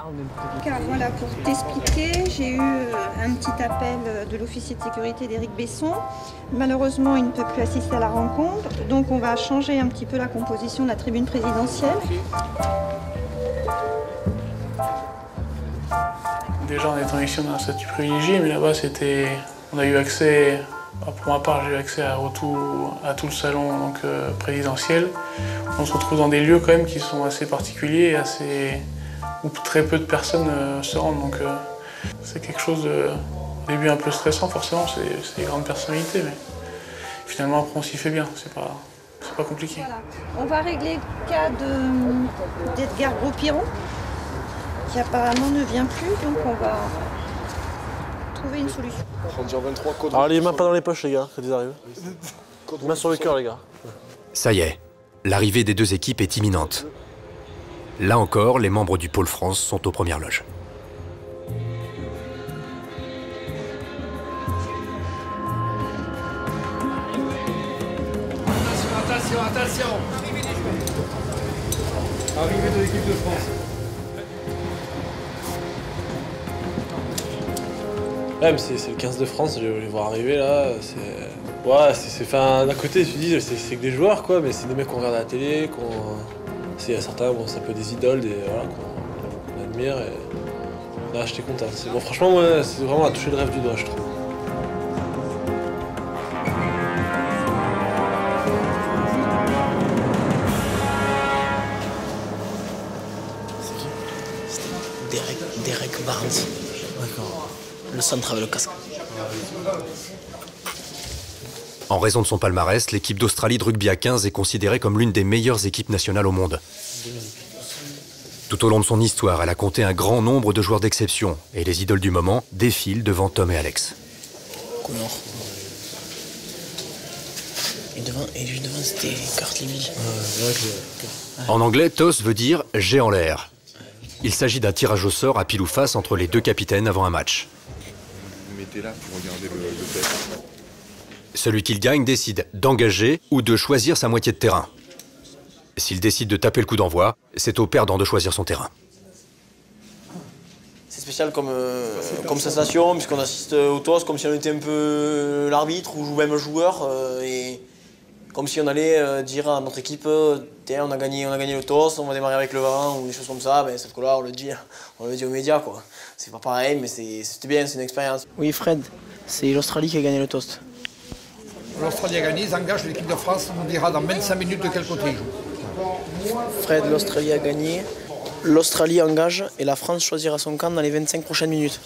Q: Car voilà, pour t'expliquer, j'ai eu un petit appel de l'officier de sécurité d'Éric Besson. Malheureusement, il ne peut plus assister à la rencontre, donc on va changer un petit peu la composition de la tribune présidentielle.
P: Déjà, en étant ici, on a un statut privilégié, mais là-bas, on a eu accès, pour ma part, j'ai eu accès à tout le salon donc, présidentiel. On se retrouve dans des lieux quand même qui sont assez particuliers et où très peu de personnes se rendent. Donc c'est quelque chose au début un peu stressant forcément, c'est des grandes personnalités, mais finalement après on s'y fait bien, c'est pas compliqué.
Q: Voilà. On va régler le cas d'Edgar Gros-Piron, qui apparemment ne vient plus, donc on va trouver une solution.
V: Alors les mains pas dans les poches les gars, quand ils arrivent. Mains sur le cœur les gars.
I: Ça y est, l'arrivée des deux équipes est imminente. Là encore, les membres du Pôle France sont aux premières loges.
A: Attention. Arrivée de l'équipe de France.
V: Ouais, mais c'est le 15 de France, je vais les voir arriver là. Ouais, d'un côté, je me dis, c'est que des joueurs quoi, mais c'est des mecs qu'on regarde à la télé, il y a certains, bon, c'est un peu des idoles, voilà, qu'on admire. Et... Là, j'étais content. Bon, franchement, moi, c'est vraiment à toucher le rêve du doigt, je trouve.
N: C'est qui? C'était Derek Barnes. D'accord. Le centre avec le casque.
I: En raison de son palmarès, l'équipe d'Australie de rugby à 15 est considérée comme l'une des meilleures équipes nationales au monde. Tout au long de son histoire, elle a compté un grand nombre de joueurs d'exception et les idoles du moment défilent devant Tom et Alex.
N: Connor. Et juste devant, c'était Cartleville.
I: En anglais, toss veut dire « j'ai en l'air ». Il s'agit d'un tirage au sort à pile ou face entre les deux capitaines avant un match.
T: Mettez là pour regarder le test.
I: Celui qui gagne décide d'engager ou de choisir sa moitié de terrain. S'il décide de taper le coup d'envoi, c'est au perdant de choisir son terrain.
N: C'est spécial comme sensation, puisqu'on assiste au toss comme si on était un peu l'arbitre ou même un joueur. Et comme si on allait dire à notre équipe, on a gagné le toss, on va démarrer avec le vent ou des choses comme ça. Ben, sauf que là, on le dit aux médias, quoi. C'est pas pareil, mais c'était bien, c'est une expérience. Oui, Fred, c'est l'Australie qui a gagné le toss.
A: L'Australie a gagné, ils engagent l'équipe de France, on dira dans 25 minutes de quel côté ils jouent.
N: Fred, l'Australie a gagné, l'Australie engage et la France choisira son camp dans les 25 prochaines minutes.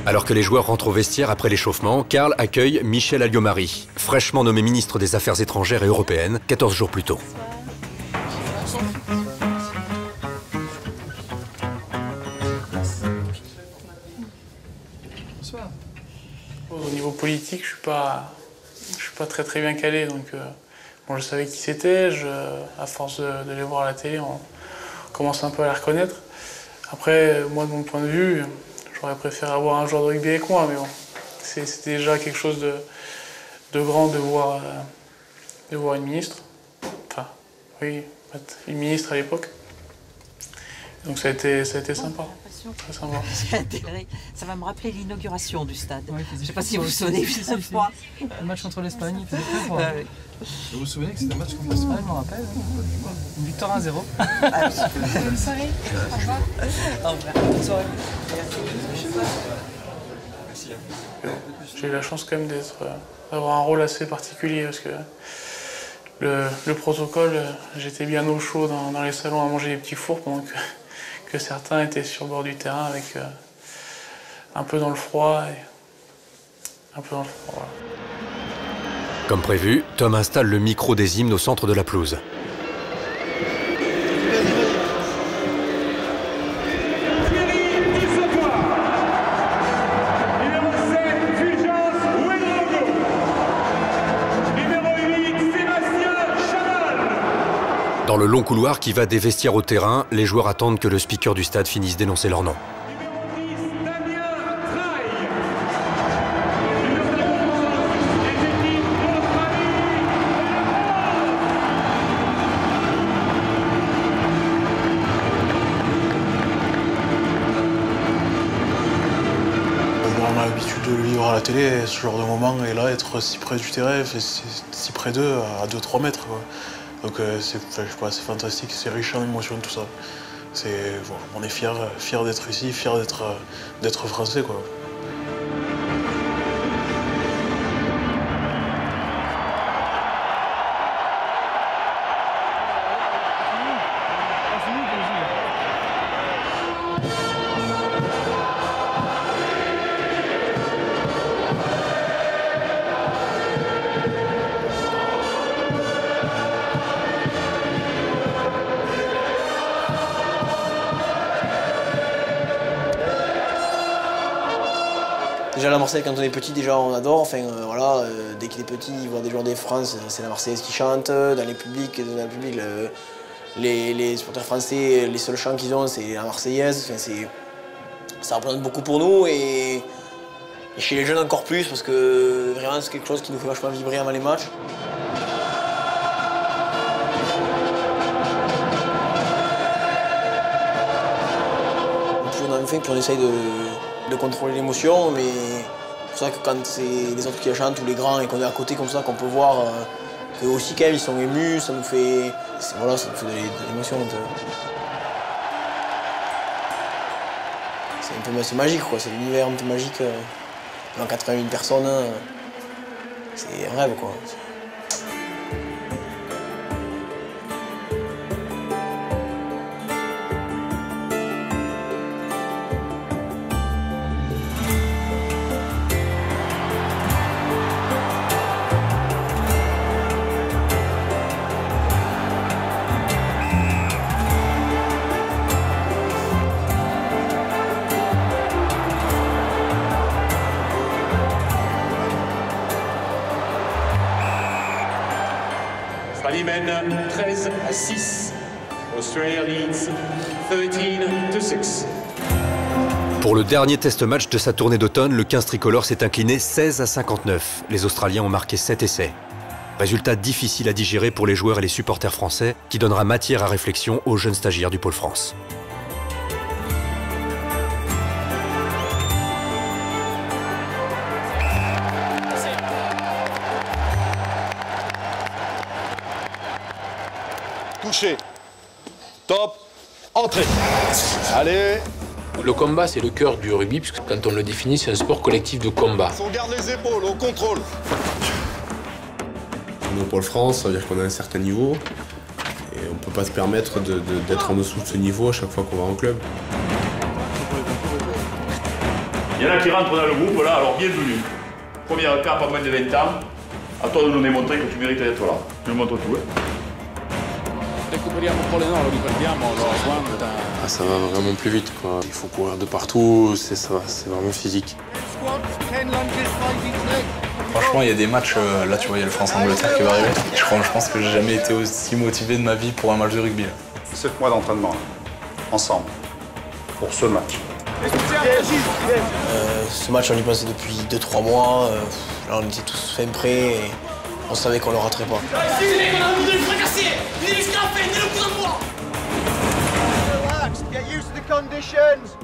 I: Alors que les joueurs rentrent au vestiaire après l'échauffement, Karl accueille Michel Alliot-Marie, fraîchement nommé ministre des Affaires étrangères et européennes 14 jours plus tôt.
P: Au niveau politique, je suis pas très bien calé, donc bon, je savais qui c'était. À force de les voir à la télé, on commence un peu à les reconnaître. Après, moi, de mon point de vue, j'aurais préféré avoir un joueur de rugby avec moi, mais bon, c'était déjà quelque chose de grand de voir une ministre. Enfin, oui, une ministre à l'époque. Donc ça a été sympa. Très sympa.
F: Ça va me rappeler l'inauguration du stade. Ouais, je ne sais pas si vous vous souvenez, ce froid.
G: Le match contre l'Espagne, il faisait très froid. Vous vous souvenez que c'était un match contre l'Espagne, je me rappelle. Une victoire 1-0.
F: Bonne soirée. Au revoir. Au revoir. Bonne soirée.
P: Merci. J'ai eu la chance quand même d'avoir un rôle assez particulier parce que le protocole, j'étais bien au chaud dans les salons à manger des petits fours pendant que certains étaient sur le bord du terrain avec un peu dans le froid. Voilà.
I: Comme prévu, Tom installe le micro des hymnes au centre de la pelouse. Dans le long couloir qui va des vestiaires au terrain, les joueurs attendent que le speaker du stade finisse d'énoncer leur nom.
X: On a l'habitude de le vivre à la télé, ce genre de moment, et là, être si près du terrain, si près d'eux, à 2-3 mètres, quoi. Donc c'est fantastique, c'est riche en émotions tout ça. Voilà, on est fiers d'être ici, fiers d'être français, quoi.
N: Déjà la Marseillaise, quand on est petit, déjà on adore. Enfin voilà, dès qu'il est petit, il voit des joueurs des France, c'est la Marseillaise qui chante. Dans les publics, les supporters français, les seuls chants qu'ils ont, c'est la Marseillaise. Enfin, ça représente beaucoup pour nous et chez les jeunes encore plus parce que vraiment c'est quelque chose qui nous fait vachement vibrer avant les matchs. On a fait, puis on essaye de contrôler l'émotion, mais c'est pour ça que quand c'est les autres qui la chantent ou les grands et qu'on est à côté comme ça, qu'on peut voir qu'eux aussi quand même ils sont émus, ça nous fait, voilà, ça nous fait de l'émotion. C'est magique quoi, c'est l'univers un peu magique. Devant 80 000 personnes, c'est un rêve quoi.
H: Australie mène 13-6. Australia leads 13-6.
I: Pour le dernier test match de sa tournée d'automne, le 15 tricolore s'est incliné 16-59. Les Australiens ont marqué 7 essais. Résultat difficile à digérer pour les joueurs et les supporters français, qui donnera matière à réflexion aux jeunes stagiaires du Pôle France.
C: Touché. Top. Entrée. Allez.
J: Le combat, c'est le cœur du rugby, puisque quand on le définit, c'est un sport collectif de combat.
C: On garde les épaules, on contrôle.
T: On est au Pôle France, ça veut dire qu'on a un certain niveau. Et on ne peut pas se permettre d'être en dessous de ce niveau à chaque fois qu'on va en club.
D: Il y en a qui rentrent dans le groupe là, alors bienvenue. Première carte, pas moins de 20 ans. À toi de nous démontrer que tu mérites d'être là. Je nous montre tout.
B: Ah, ça va vraiment plus vite, quoi. Il faut courir de partout, c'est vraiment physique.
K: Franchement, il y a des matchs, là tu vois, il y a le France-Angleterre qui va arriver. Je pense que j'ai jamais été aussi motivé de ma vie pour un match de rugby.
C: 7 mois d'entraînement, ensemble, pour ce match.
N: Ce match, on y pensait depuis 2-3 mois. Là, on était tous fin prêts et on savait qu'on le raterait pas.
L: C'est les qu'on a voulu le fracasser! Il est jusqu'à la fin, il est le coup d'envoi!
R: Relax, get used to the conditions.